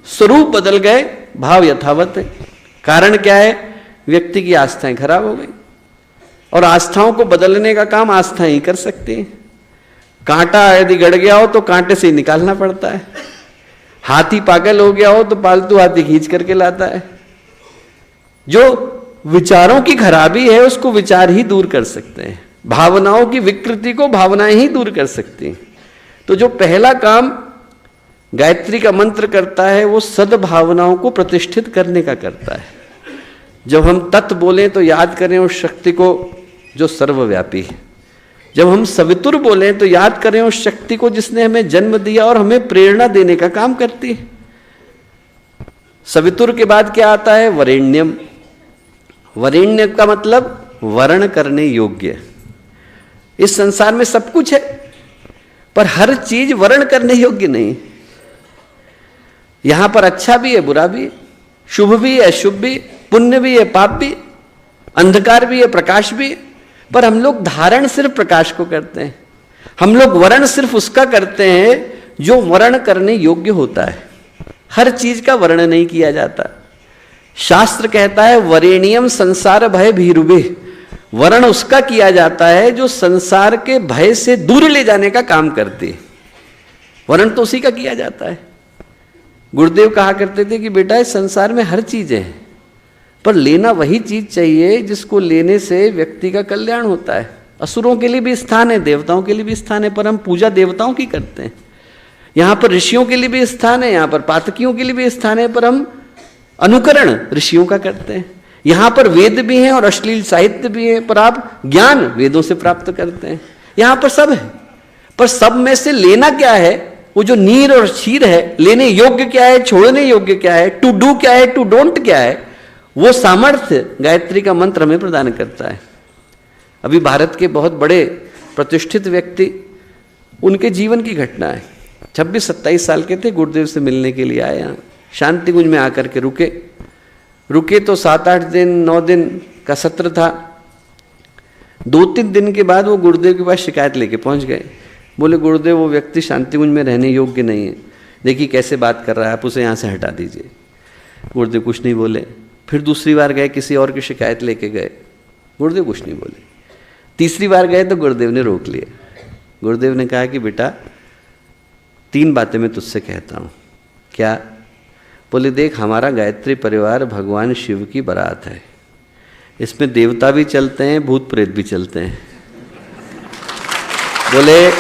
स्वरूप बदल गए, भाव यथावत है। कारण क्या है? व्यक्ति की आस्थाएं खराब हो गई, और आस्थाओं को बदलने का काम आस्थाएं ही कर सकती हैं। कांटा यदि गड़ गया हो तो कांटे से ही निकालना पड़ता है। हाथी पागल हो गया हो तो पालतू हाथी खींच करके लाता है। जो विचारों की खराबी है उसको विचार ही दूर कर सकते हैं, भावनाओं की विकृति को भावनाएं ही दूर कर सकती हैं। तो जो पहला काम गायत्री का मंत्र करता है वो सद्भावनाओं को प्रतिष्ठित करने का करता है। जब हम तत् बोलें तो याद करें उस शक्ति को जो सर्वव्यापी है। जब हम सवितुर बोलें तो याद करें उस शक्ति को जिसने हमें जन्म दिया और हमें प्रेरणा देने का काम करती है। सवितुर के बाद क्या आता है? वरेण्यम। वरेण्य का मतलब वर्ण करने योग्य। इस संसार में सब कुछ है पर हर चीज वर्ण करने योग्य नहीं। यहां पर अच्छा भी है, बुरा भी है, शुभ भी है, अशुभ भी, पुण्य भी है, पाप भी, अंधकार भी है, प्रकाश भी है। पर हम लोग धारण सिर्फ प्रकाश को करते हैं। हम लोग वर्ण सिर्फ उसका करते हैं जो वर्ण करने योग्य होता है। हर चीज का वर्ण नहीं किया जाता। शास्त्र कहता है वरेण्यम संसार भय भीरुभे। वर्ण उसका किया जाता है जो संसार के भय से दूर ले जाने का काम करते हैं। वर्ण तो उसी का किया जाता है। गुरुदेव कहा करते थे कि बेटा इस संसार में हर चीज है पर लेना वही चीज चाहिए जिसको लेने से व्यक्ति का कल्याण होता है। असुरों के लिए भी स्थान है, देवताओं के लिए भी स्थान है, पर हम पूजा देवताओं की करते हैं। यहां पर ऋषियों के लिए भी स्थान है, यहां पर पातकियों के लिए भी स्थान है, पर हम अनुकरण ऋषियों का करते हैं। यहां पर वेद भी हैं और अश्लील साहित्य भी है, पर आप ज्ञान वेदों से प्राप्त करते हैं। यहां पर सब है, पर सब में से लेना क्या है? वो जो नीर और क्षीर है, लेने योग्य क्या है, छोड़ने योग्य क्या है, टू डू क्या है, टू डोंट क्या है, वो सामर्थ्य गायत्री का मंत्र हमें प्रदान करता है। अभी भारत के बहुत बड़े प्रतिष्ठित व्यक्ति, उनके जीवन की घटना है। 26-27 साल के थे, गुरुदेव से मिलने के लिए आए। यहाँ शांति कुंज में आकर के रुके तो 7-8 दिन 9 दिन का सत्र था। 2-3 दिन के बाद वो गुरुदेव के पास शिकायत लेके पहुंच गए। बोले गुरुदेव वो व्यक्ति शांति कुंज में रहने योग्य नहीं है, देखिए कैसे बात कर रहा है, आप उसे यहाँ से हटा दीजिए। गुरुदेव कुछ नहीं बोले। फिर दूसरी बार गए, किसी और की शिकायत लेके गए, गुरुदेव कुछ नहीं बोले। तीसरी बार गए तो गुरुदेव ने रोक लिया। गुरुदेव ने कहा कि बेटा 3 बातें मैं तुझसे कहता हूँ। क्या? बोले देख हमारा गायत्री परिवार भगवान शिव की बारात है, इसमें देवता भी चलते हैं, भूत प्रेत भी चलते हैं। बोले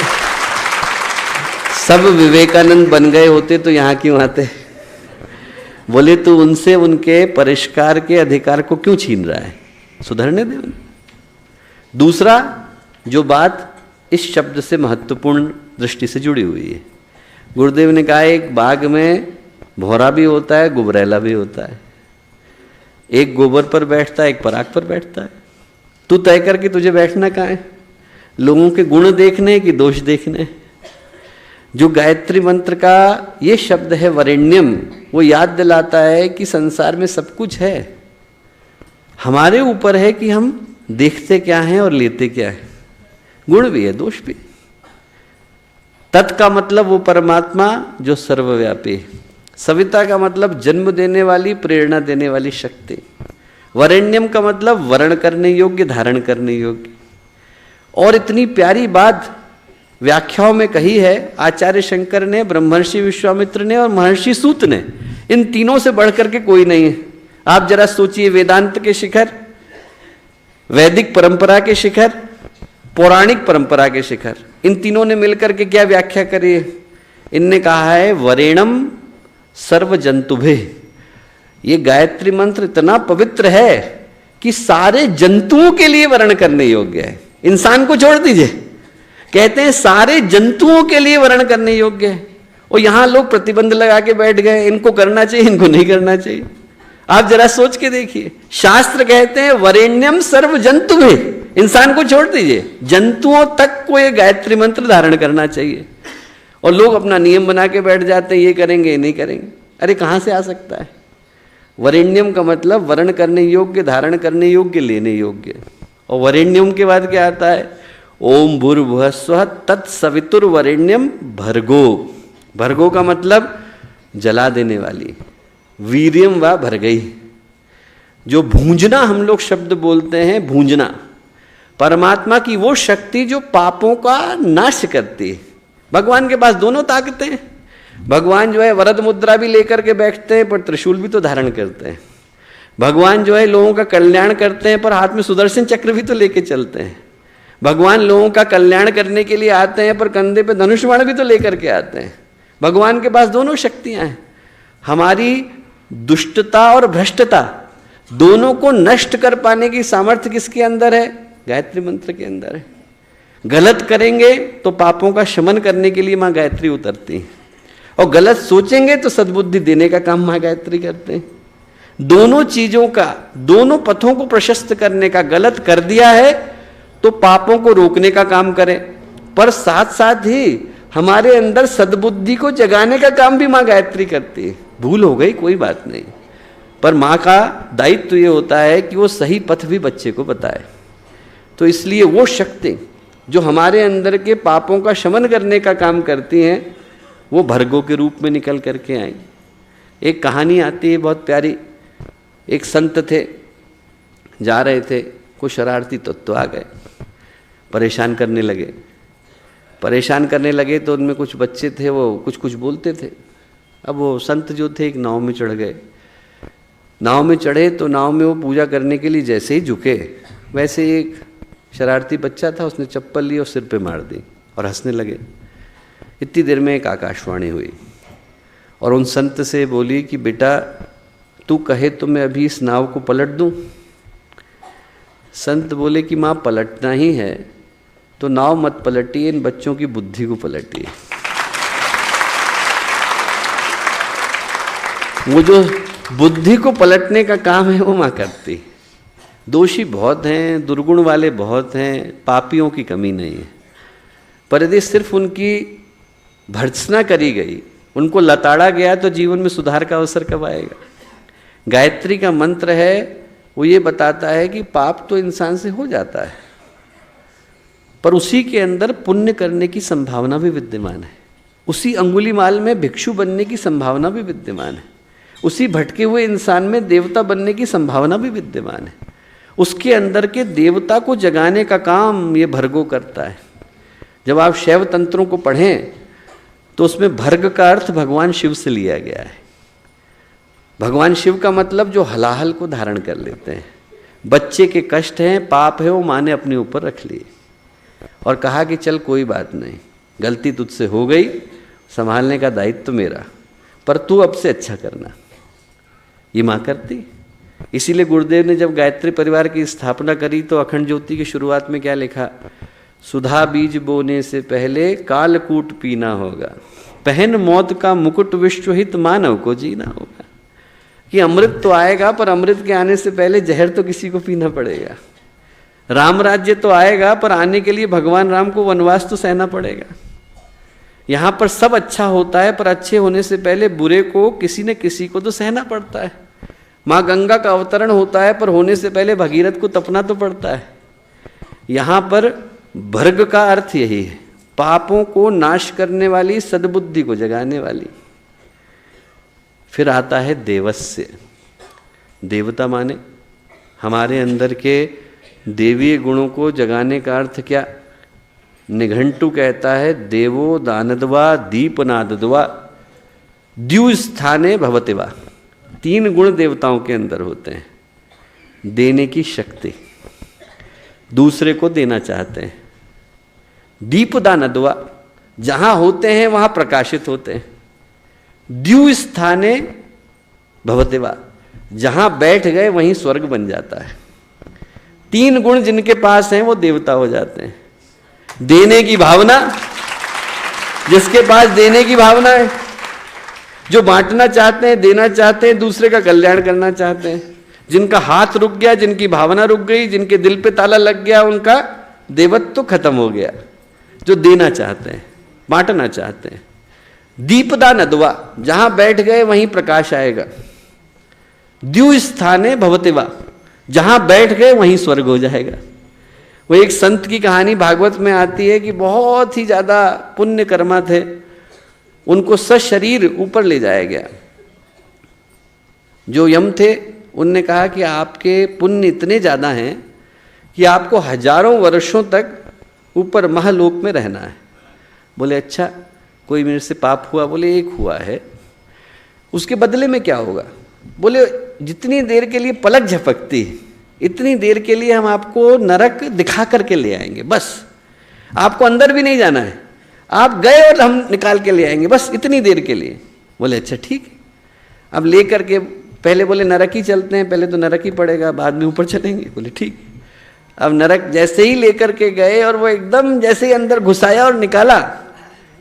सब विवेकानंद बन गए होते तो यहाँ क्यों आते? बोले तू उनसे उनके परिष्कार के अधिकार को क्यों छीन रहा है? सुधरने दे उन्हें। दूसरा जो बात इस शब्द से महत्वपूर्ण दृष्टि से जुड़ी हुई है, गुरुदेव ने कहा एक बाग में भौरा भी होता है, गुबरैला भी होता है। एक गोबर पर बैठता है, एक पराग पर बैठता है। तू तय कर कि तुझे बैठना कहाँ है, लोगों के गुण देखने कि दोष देखने। जो गायत्री मंत्र का ये शब्द है वरेण्यम, वो याद दिलाता है कि संसार में सब कुछ है, हमारे ऊपर है कि हम देखते क्या हैं और लेते क्या है। गुण भी है, दोष भी। तत् का मतलब वो परमात्मा जो सर्वव्यापी है। सविता का मतलब जन्म देने वाली, प्रेरणा देने वाली शक्ति। वरेण्यम का मतलब वर्ण करने योग्य, धारण करने योग्य। और इतनी प्यारी बात व्याख्याओं में कही है आचार्य शंकर ने, ब्रह्मर्षि विश्वामित्र ने और महर्षि सूत ने। इन तीनों से बढ़कर के कोई नहीं है। आप जरा सोचिए, वेदांत के शिखर, वैदिक परंपरा के शिखर, पौराणिक परंपरा के शिखर, इन तीनों ने मिलकर के क्या व्याख्या करी है? इनने कहा है वरेणम सर्व जंतुभे। ये गायत्री मंत्र इतना पवित्र है कि सारे जंतुओं के लिए वर्ण करने योग्य है। इंसान को छोड़ दीजिए, कहते हैं सारे जंतुओं के लिए वर्ण करने योग्य है। और यहां लोग प्रतिबंध लगा के बैठ गए, इनको करना चाहिए, इनको नहीं करना चाहिए। आप जरा सोच के देखिए, शास्त्र कहते हैं वरेण्यम सर्व जंतुभे। इंसान को छोड़ दीजिए, जंतुओं तक को ये गायत्री मंत्र धारण करना चाहिए। और लोग अपना नियम बना के बैठ जाते हैं, ये करेंगे, ये नहीं करेंगे। अरे कहां से आ सकता है? वरेण्यम का मतलब वर्ण करने योग्य, धारण करने योग्य, लेने योग्य। और वरेण्यम के बाद क्या आता है? ओम भूर्भुवस्सुवः तत्सवितुर्वरेण्यम भर्गो। भर्गो का मतलब जला देने वाली, वीर्यम व भर्गई। जो भूंजना हम लोग शब्द बोलते हैं, भूंजना परमात्मा की वो शक्ति जो पापों का नाश करती है। भगवान के पास दोनों ताकतें हैं। भगवान जो है वरद मुद्रा भी लेकर के बैठते हैं, पर त्रिशूल भी तो धारण करते हैं। भगवान जो है लोगों का कल्याण करते हैं, पर हाथ में सुदर्शन चक्र भी तो लेके चलते हैं। भगवान लोगों का कल्याण करने के लिए आते हैं, पर कंधे पे धनुष बाण भी तो लेकर के आते हैं। भगवान के पास दोनों शक्तियां हैं। हमारी दुष्टता और भ्रष्टता दोनों को नष्ट कर पाने की सामर्थ्य किसके अंदर है? गायत्री मंत्र के अंदर है। गलत करेंगे तो पापों का शमन करने के लिए मां गायत्री उतरती है, और गलत सोचेंगे तो सद्बुद्धि देने का काम मां गायत्री करते हैं। दोनों चीजों का, दोनों पथों को प्रशस्त करने का, गलत कर दिया है तो पापों को रोकने का काम करें, पर साथ साथ ही हमारे अंदर सद्बुद्धि को जगाने का काम भी मां गायत्री करती है। भूल हो गई कोई बात नहीं, पर मां का दायित्व ये होता है कि वो सही पथ भी बच्चे को बताए। तो इसलिए वो शक्ति जो हमारे अंदर के पापों का शमन करने का काम करती हैं, वो भर्गों के रूप में निकल करके आई। एक कहानी आती है बहुत प्यारी। एक संत थे, जा रहे थे, कुछ शरारती तत्व आ गए, परेशान करने लगे। तो उनमें कुछ बच्चे थे, वो कुछ कुछ बोलते थे। अब वो संत जो थे एक नाव में चढ़ गए। नाव में चढ़े तो नाव में वो पूजा करने के लिए जैसे ही झुके, वैसे ही एक शरारती बच्चा था, उसने चप्पल ली और सिर पे मार दी और हंसने लगे। इतनी देर में एक आकाशवाणी हुई और उन संत से बोली कि बेटा तू कहे तो मैं अभी इस नाव को पलट दूं। संत बोले कि माँ पलटना ही है तो नाव मत पलटिए, इन बच्चों की बुद्धि को पलटिए। वो जो बुद्धि को पलटने का काम है वो माँ करती। दोषी बहुत हैं, दुर्गुण वाले बहुत हैं, पापियों की कमी नहीं है, पर यदि सिर्फ उनकी भर्त्सना करी गई, उनको लताड़ा गया, तो जीवन में सुधार का अवसर कब आएगा? गायत्री का मंत्र है वो ये बताता है कि पाप तो इंसान से हो जाता है, पर उसी के अंदर पुण्य करने की संभावना भी विद्यमान है। उसी अंगुलीमाल में भिक्षु बनने की संभावना भी विद्यमान है। उसी भटके हुए इंसान में देवता बनने की संभावना भी विद्यमान है। उसके अंदर के देवता को जगाने का काम ये भर्गो करता है। जब आप शैव तंत्रों को पढ़ें तो उसमें भर्ग का अर्थ भगवान शिव से लिया गया है। भगवान शिव का मतलब जो हलाहल को धारण कर लेते हैं। बच्चे के कष्ट हैं, पाप है, वो माँ ने अपने ऊपर रख लिए और कहा कि चल कोई बात नहीं, गलती तुझसे हो गई, संभालने का दायित्व तो मेरा, पर तू अब से अच्छा करना। ये माँ करती। इसीलिए गुरुदेव ने जब गायत्री परिवार की स्थापना करी तो अखंड ज्योति की शुरुआत में क्या लिखा? सुधा बीज बोने से पहले कालकूट पीना होगा, पहन मौत का मुकुट, विश्वहित मानव को जीना होगा। कि अमृत तो आएगा, पर अमृत के आने से पहले जहर तो किसी को पीना पड़ेगा। राम राज्य तो आएगा, पर आने के लिए भगवान राम को वनवास तो सहना पड़ेगा। यहाँ पर सब अच्छा होता है, पर अच्छे होने से पहले बुरे को किसी न किसी को तो सहना पड़ता है। माँ गंगा का अवतरण होता है, पर होने से पहले भगीरथ को तपना तो पड़ता है। यहाँ पर भर्ग का अर्थ यही है, पापों को नाश करने वाली, सद्बुद्धि को जगाने वाली। फिर आता है देवस्य। देवता माने हमारे अंदर के देवीय गुणों को जगाने का अर्थ क्या? निघंटु कहता है देवो दानदवा दीपनादवा द्यु स्थाने भवतिवा। 3 गुण देवताओं के अंदर होते हैं। देने की शक्ति, दूसरे को देना चाहते हैं। दीपदानदवा, जहां होते हैं वहां प्रकाशित होते हैं। द्यु स्थाने भवतिवा, जहां बैठ गए वहीं स्वर्ग बन जाता है। 3 गुण जिनके पास हैं वो देवता हो जाते हैं। देने की भावना, जिसके पास देने की भावना है, जो बांटना चाहते हैं, देना चाहते हैं, दूसरे का कल्याण करना चाहते हैं। जिनका हाथ रुक गया, जिनकी भावना रुक गई, जिनके दिल पे ताला लग गया, उनका देवत्व तो खत्म हो गया। जो देना चाहते हैं, बांटना चाहते हैं। दीपदान अदवा, जहां बैठ गए वहीं प्रकाश आएगा। द्यु स्थाने भवतिवा, जहां बैठ गए वहीं स्वर्ग हो जाएगा। वो एक संत की कहानी भागवत में आती है कि बहुत ही ज्यादा पुण्य कर्मा थे, उनको सशरीर ऊपर ले जाया गया। जो यम थे उनने कहा कि आपके पुण्य इतने ज्यादा हैं कि आपको हजारों वर्षों तक ऊपर महलोक में रहना है। बोले अच्छा, कोई मेरे से पाप हुआ? बोले एक हुआ है। उसके बदले में क्या होगा? बोले जितनी देर के लिए पलक झपकती है, इतनी देर के लिए हम आपको नरक दिखा करके ले आएंगे, बस। आपको अंदर भी नहीं जाना है, आप गए और हम निकाल के ले आएंगे, बस इतनी देर के लिए। बोले अच्छा ठीक है। अब ले करके पहले बोले नरक ही चलते हैं, पहले तो नरक ही पड़ेगा, बाद में ऊपर चलेंगे। बोले ठीक। अब नरक जैसे ही लेकर के गए और वो एकदम जैसे ही अंदर घुसाया और निकाला,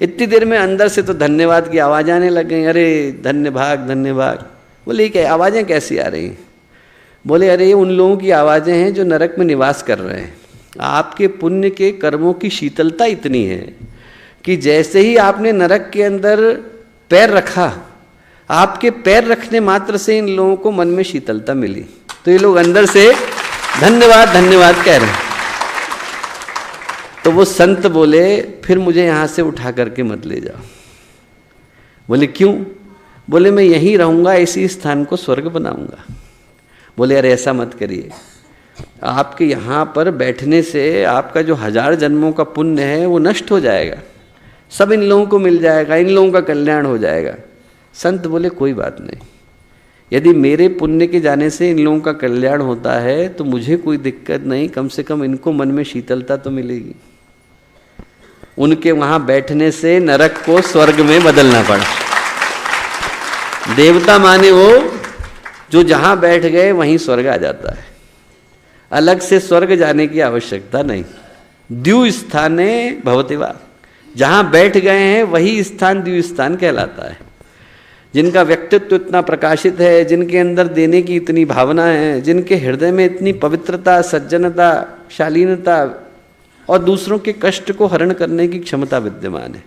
इतनी देर में अंदर से तो धन्यवाद की आवाज़ आने लग गई। अरे धन्य भाग, धन्य भाग। बोले क्या आवाज़ें कैसी आ रही? बोले अरे ये उन लोगों की आवाज़ें हैं जो नरक में निवास कर रहे हैं। आपके पुण्य के कर्मों की शीतलता इतनी है कि जैसे ही आपने नरक के अंदर पैर रखा, आपके पैर रखने मात्र से इन लोगों को मन में शीतलता मिली। तो ये लोग अंदर से धन्यवाद धन्यवाद कह रहे हैं। तो वो संत बोले फिर मुझे यहाँ से उठा करके मत ले जाओ। बोले क्यों? बोले मैं यहीं रहूँगा, इसी स्थान को स्वर्ग बनाऊँगा। बोले अरे ऐसा मत करिए, आपके यहाँ पर बैठने से आपका जो 1000 जन्मों का पुण्य है वो नष्ट हो जाएगा, सब इन लोगों को मिल जाएगा, इन लोगों का कल्याण हो जाएगा। संत बोले कोई बात नहीं, यदि मेरे पुण्य के जाने से इन लोगों का कल्याण होता है तो मुझे कोई दिक्कत नहीं, कम से कम इनको मन में शीतलता तो मिलेगी। उनके वहाँ बैठने से नरक को स्वर्ग में बदलना पड़ा। देवता माने वो जो जहाँ बैठ गए वहीं स्वर्ग आ जाता है, अलग से स्वर्ग जाने की आवश्यकता नहीं। द्यु स्थाने भवति वा, जहाँ बैठ गए हैं वही स्थान द्यु स्थान कहलाता है। जिनका व्यक्तित्व इतना प्रकाशित है, जिनके अंदर देने की इतनी भावना है, जिनके हृदय में इतनी पवित्रता, सज्जनता, शालीनता और दूसरों के कष्ट को हरण करने की क्षमता विद्यमान है।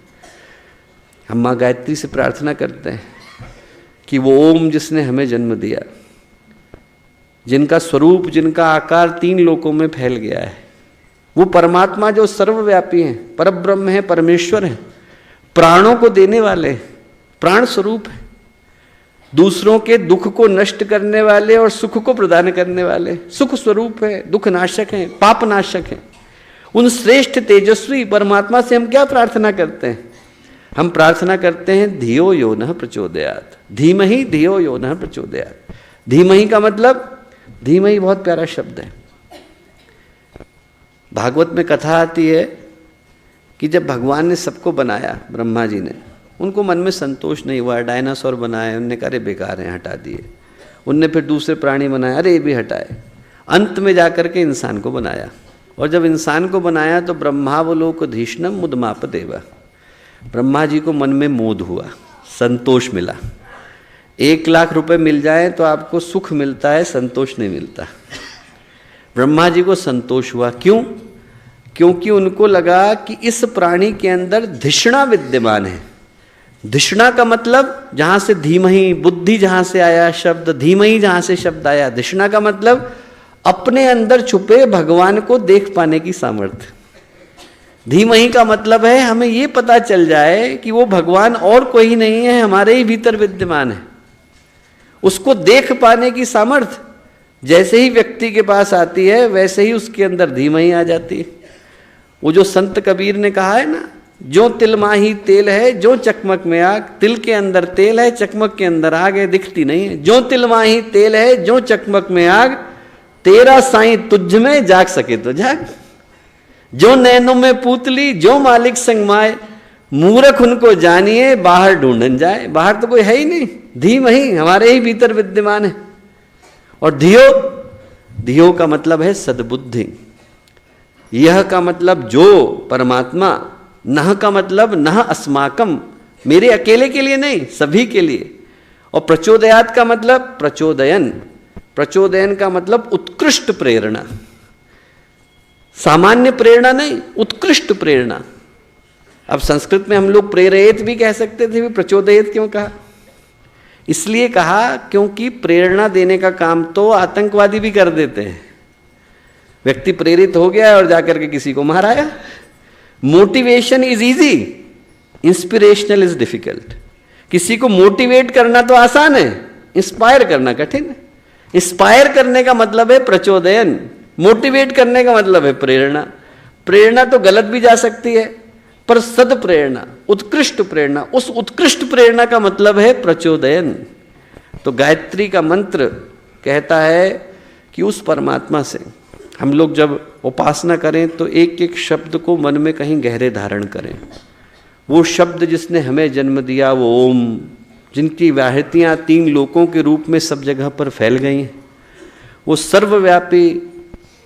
हम माँ गायत्री से प्रार्थना करते हैं कि वो ओम जिसने हमें जन्म दिया, जिनका स्वरूप, जिनका आकार 3 लोकों में फैल गया है, वो परमात्मा जो सर्वव्यापी हैं, परब्रह्म है, परमेश्वर है, प्राणों को देने वाले, प्राण स्वरूप है, दूसरों के दुख को नष्ट करने वाले और सुख को प्रदान करने वाले, सुख स्वरूप है, दुख नाशक है, पाप नाशक है। उन श्रेष्ठ तेजस्वी परमात्मा से हम क्या प्रार्थना करते हैं? हम प्रार्थना करते हैं धियो यो नः प्रचोदयात्, धीमहि धियो यो नः प्रचोदयात्। धीमहि का मतलब, धीमहि बहुत प्यारा शब्द है। भागवत में कथा आती है कि जब भगवान ने सबको बनाया, ब्रह्मा जी ने, उनको मन में संतोष नहीं हुआ, डायनासोर बनाए, उनने कहा अरे बेकार हैं, हटा दिए। उनने फिर दूसरे प्राणी बनाए, अरे ये भी हटाए। अंत में जाकर के इंसान को बनाया, और जब इंसान को बनाया तो ब्रह्मावलोकधीष्णम मुदमाप देवा, ब्रह्मा जी को मन में मोद हुआ, संतोष मिला। 1 लाख रुपए मिल जाए तो आपको सुख मिलता है, संतोष नहीं मिलता। ब्रह्मा जी को संतोष हुआ, क्यों? क्योंकि उनको लगा कि इस प्राणी के अंदर धिषणा विद्यमान है। धिषणा का मतलब जहाँ से धीमहि, बुद्धि जहाँ से आया शब्द, धीमहि जहाँ से शब्द आया, धिषणा का मतलब अपने अंदर छुपे भगवान को देख पाने की सामर्थ्य। धीमहि का मतलब है हमें ये पता चल जाए कि वो भगवान और कोई नहीं है, हमारे ही भीतर विद्यमान है। उसको देख पाने की सामर्थ्य जैसे ही व्यक्ति के पास आती है वैसे ही उसके अंदर धीमहि आ जाती है। वो जो संत कबीर ने कहा है ना, जो तिल माही तेल है, जो चकमक में आग, तिल के अंदर तेल है, चकमक के अंदर आग है, दिखती नहीं है। जो तिल माही तेल है, जो चकमक में आग, तेरा साईं तुझ में जाग सके तो जाग। जो नैनों में पूतली, जो मालिक संग माए, मूर्ख उनको जानिए, बाहर ढूंढन जाए। बाहर तो कोई है ही नहीं, धीमहि हमारे ही भीतर विद्यमान है। और धियो, धियो का मतलब है सद्बुद्धि, यह का मतलब जो परमात्मा, नह का मतलब नह अस्माकम, मेरे अकेले के लिए नहीं, सभी के लिए। और प्रचोदयात का मतलब प्रचोदयन, प्रचोदयन का मतलब उत्कृष्ट प्रेरणा, सामान्य प्रेरणा नहीं, उत्कृष्ट प्रेरणा। अब संस्कृत में हम लोग प्रेरयित भी कह सकते थे, भी प्रचोदयित क्यों कहा? इसलिए कहा क्योंकि प्रेरणा देने का काम तो आतंकवादी भी कर देते हैं। व्यक्ति प्रेरित हो गया और जाकर के किसी को माराया। Motivation is easy, inspirational is difficult. किसी को मोटिवेट करना तो आसान है, इंस्पायर करना कठिन है। इंस्पायर करने का मतलब है प्रचोदयन, मोटिवेट करने का मतलब है प्रेरणा। प्रेरणा तो गलत भी जा सकती है, पर सद प्रेरणा, उत्कृष्ट प्रेरणा, उस उत्कृष्ट प्रेरणा का मतलब है प्रचोदयन। तो गायत्री का मंत्र कहता है कि उस परमात्मा से हम लोग जब उपासना करें तो एक एक शब्द को मन में कहीं गहरे धारण करें। वो शब्द जिसने हमें जन्म दिया, वो ओम, जिनकी व्याहृतियाँ 3 लोकों के रूप में सब जगह पर फैल गई हैं, वो सर्वव्यापी,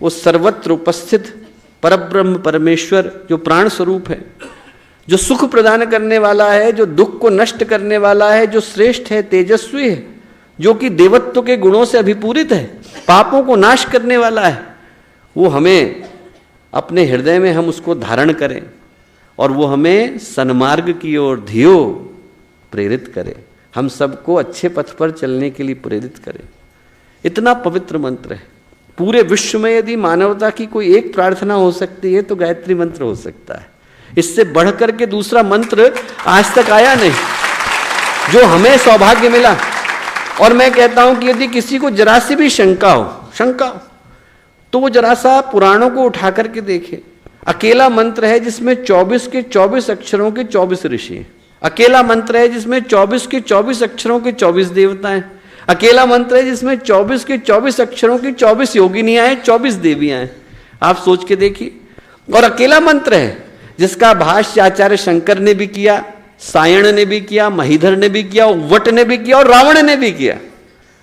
वो सर्वत्र उपस्थित परब्रह्म परमेश्वर जो प्राण स्वरूप है, जो सुख प्रदान करने वाला है, जो दुख को नष्ट करने वाला है, जो श्रेष्ठ है, तेजस्वी है, जो कि देवत्व के गुणों से अभिपूरित है, पापों को नाश करने वाला है, वो हमें अपने हृदय में हम उसको धारण करें और वो हमें सन्मार्ग की ओर धियो प्रेरित करे, हम सबको अच्छे पथ पर चलने के लिए प्रेरित करे। इतना पवित्र मंत्र है। पूरे विश्व में यदि मानवता की कोई एक प्रार्थना हो सकती है तो गायत्री मंत्र हो सकता है। इससे बढ़कर के दूसरा मंत्र आज तक आया नहीं, जो हमें सौभाग्य मिला। और मैं कहता हूं कि यदि किसी को जरा सी भी शंका हो तो वो जरा सा पुराणों को उठा करके देखे। अकेला मंत्र है जिसमें 24 के 24 अक्षरों के 24 ऋषि हैं। अकेला मंत्र है जिसमें 24 के 24 अक्षरों के 24 देवता हैं। अकेला मंत्र है जिसमें 24 के 24 अक्षरों की 24 योगिनियां हैं, 24 देवियां हैं। आप सोच के देखिए। और अकेला मंत्र है जिसका भाष्य आचार्य शंकर ने भी किया, सायण ने भी किया, महीधर ने भी किया, वट ने भी किया और रावण ने भी किया।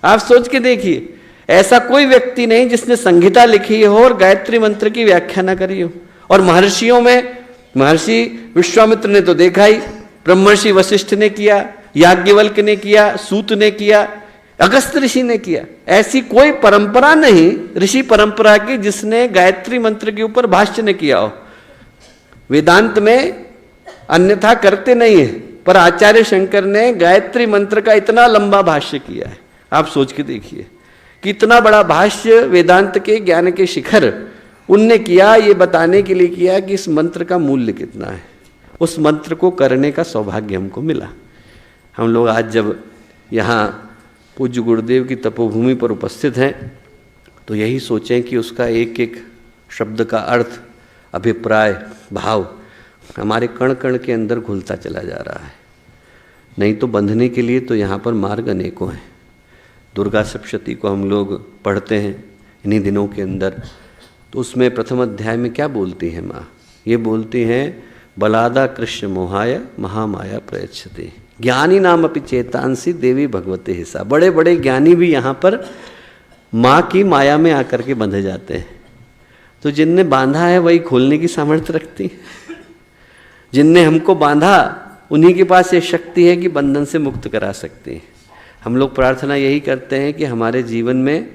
आप सोच के देखिए, ऐसा कोई व्यक्ति नहीं जिसने संहिता लिखी हो और गायत्री मंत्र की व्याख्या न करी हो। और महर्षियों में महर्षि विश्वामित्र ने तो देखा ही, ब्रह्मर्षि वशिष्ठ ने किया, याज्ञवल्क्य ने किया, सूत ने किया, अगस्त्य ऋषि ने किया। ऐसी कोई परंपरा नहीं ऋषि परंपरा की जिसने गायत्री मंत्र के ऊपर भाष्य न किया हो। वेदांत में अन्यथा करते नहीं है, पर आचार्य शंकर ने गायत्री मंत्र का इतना लंबा भाष्य किया है। आप सोच के देखिए कि इतना बड़ा भाष्य वेदांत के ज्ञान के शिखर उनने किया, ये बताने के लिए किया कि इस मंत्र का मूल्य कितना है। उस मंत्र को करने का सौभाग्य हमको मिला। हम लोग आज जब यहाँ पूज्य गुरुदेव की तपोभूमि पर उपस्थित हैं तो यही सोचें कि उसका एक एक शब्द का अर्थ, अभिप्राय, भाव हमारे कण कण के अंदर घुलता चला जा रहा है। नहीं तो बंधने के लिए तो यहाँ पर मार्ग अनेकों हैं। दुर्गा सप्तशती को हम लोग पढ़ते हैं इन्हीं दिनों के अंदर, तो उसमें प्रथम अध्याय में क्या बोलती हैं माँ? ये बोलती हैं बलादा कृष्ण मोहाय महामाया प्रयच्छते ज्ञानी नाम अपि चेतांसी देवी भगवते हिस्सा। बड़े बड़े ज्ञानी भी यहाँ पर माँ की माया में आकर के बंधे जाते हैं। तो जिनने बांधा है वही खोलने की सामर्थ्य रखती है। जिनने हमको बांधा उन्हीं के पास ये शक्ति है कि बंधन से मुक्त करा सकती है। हम लोग प्रार्थना यही करते हैं कि हमारे जीवन में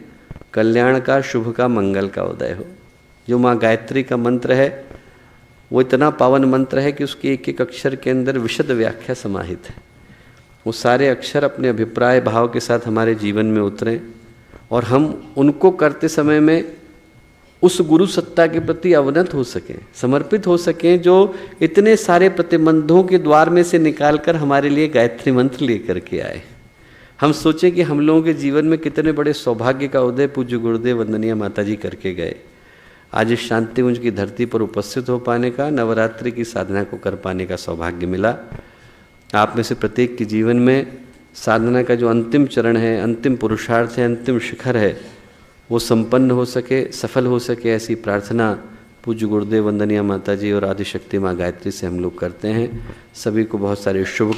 कल्याण का, शुभ का, मंगल का उदय हो। जो माँ गायत्री का मंत्र है वो इतना पावन मंत्र है कि उसके एक एक अक्षर के अंदर विशद व्याख्या समाहित है। वो सारे अक्षर अपने अभिप्राय भाव के साथ हमारे जीवन में उतरें और हम उनको करते समय में उस गुरु सत्ता के प्रति अवनत हो सकें, समर्पित हो सकें, जो इतने सारे प्रतिबंधों के द्वार में से निकालकर हमारे लिए गायत्री मंत्र लेकर के आए। हम सोचें कि हम लोगों के जीवन में कितने बड़े सौभाग्य का उदय पूज्य गुरुदेव वंदनीय माता जी करके गए। आज इस शांतिकुंज की धरती पर उपस्थित हो पाने का, नवरात्रि की साधना को कर पाने का सौभाग्य मिला। आप में से प्रत्येक के जीवन में साधना का जो अंतिम चरण है, अंतिम पुरुषार्थ है, अंतिम शिखर है, वो संपन्न हो सके, सफल हो सके, ऐसी प्रार्थना पूज्य गुरुदेव वंदनीय माता जी और आदिशक्ति माँ गायत्री से हम लोग करते हैं। सभी को बहुत सारे शुभ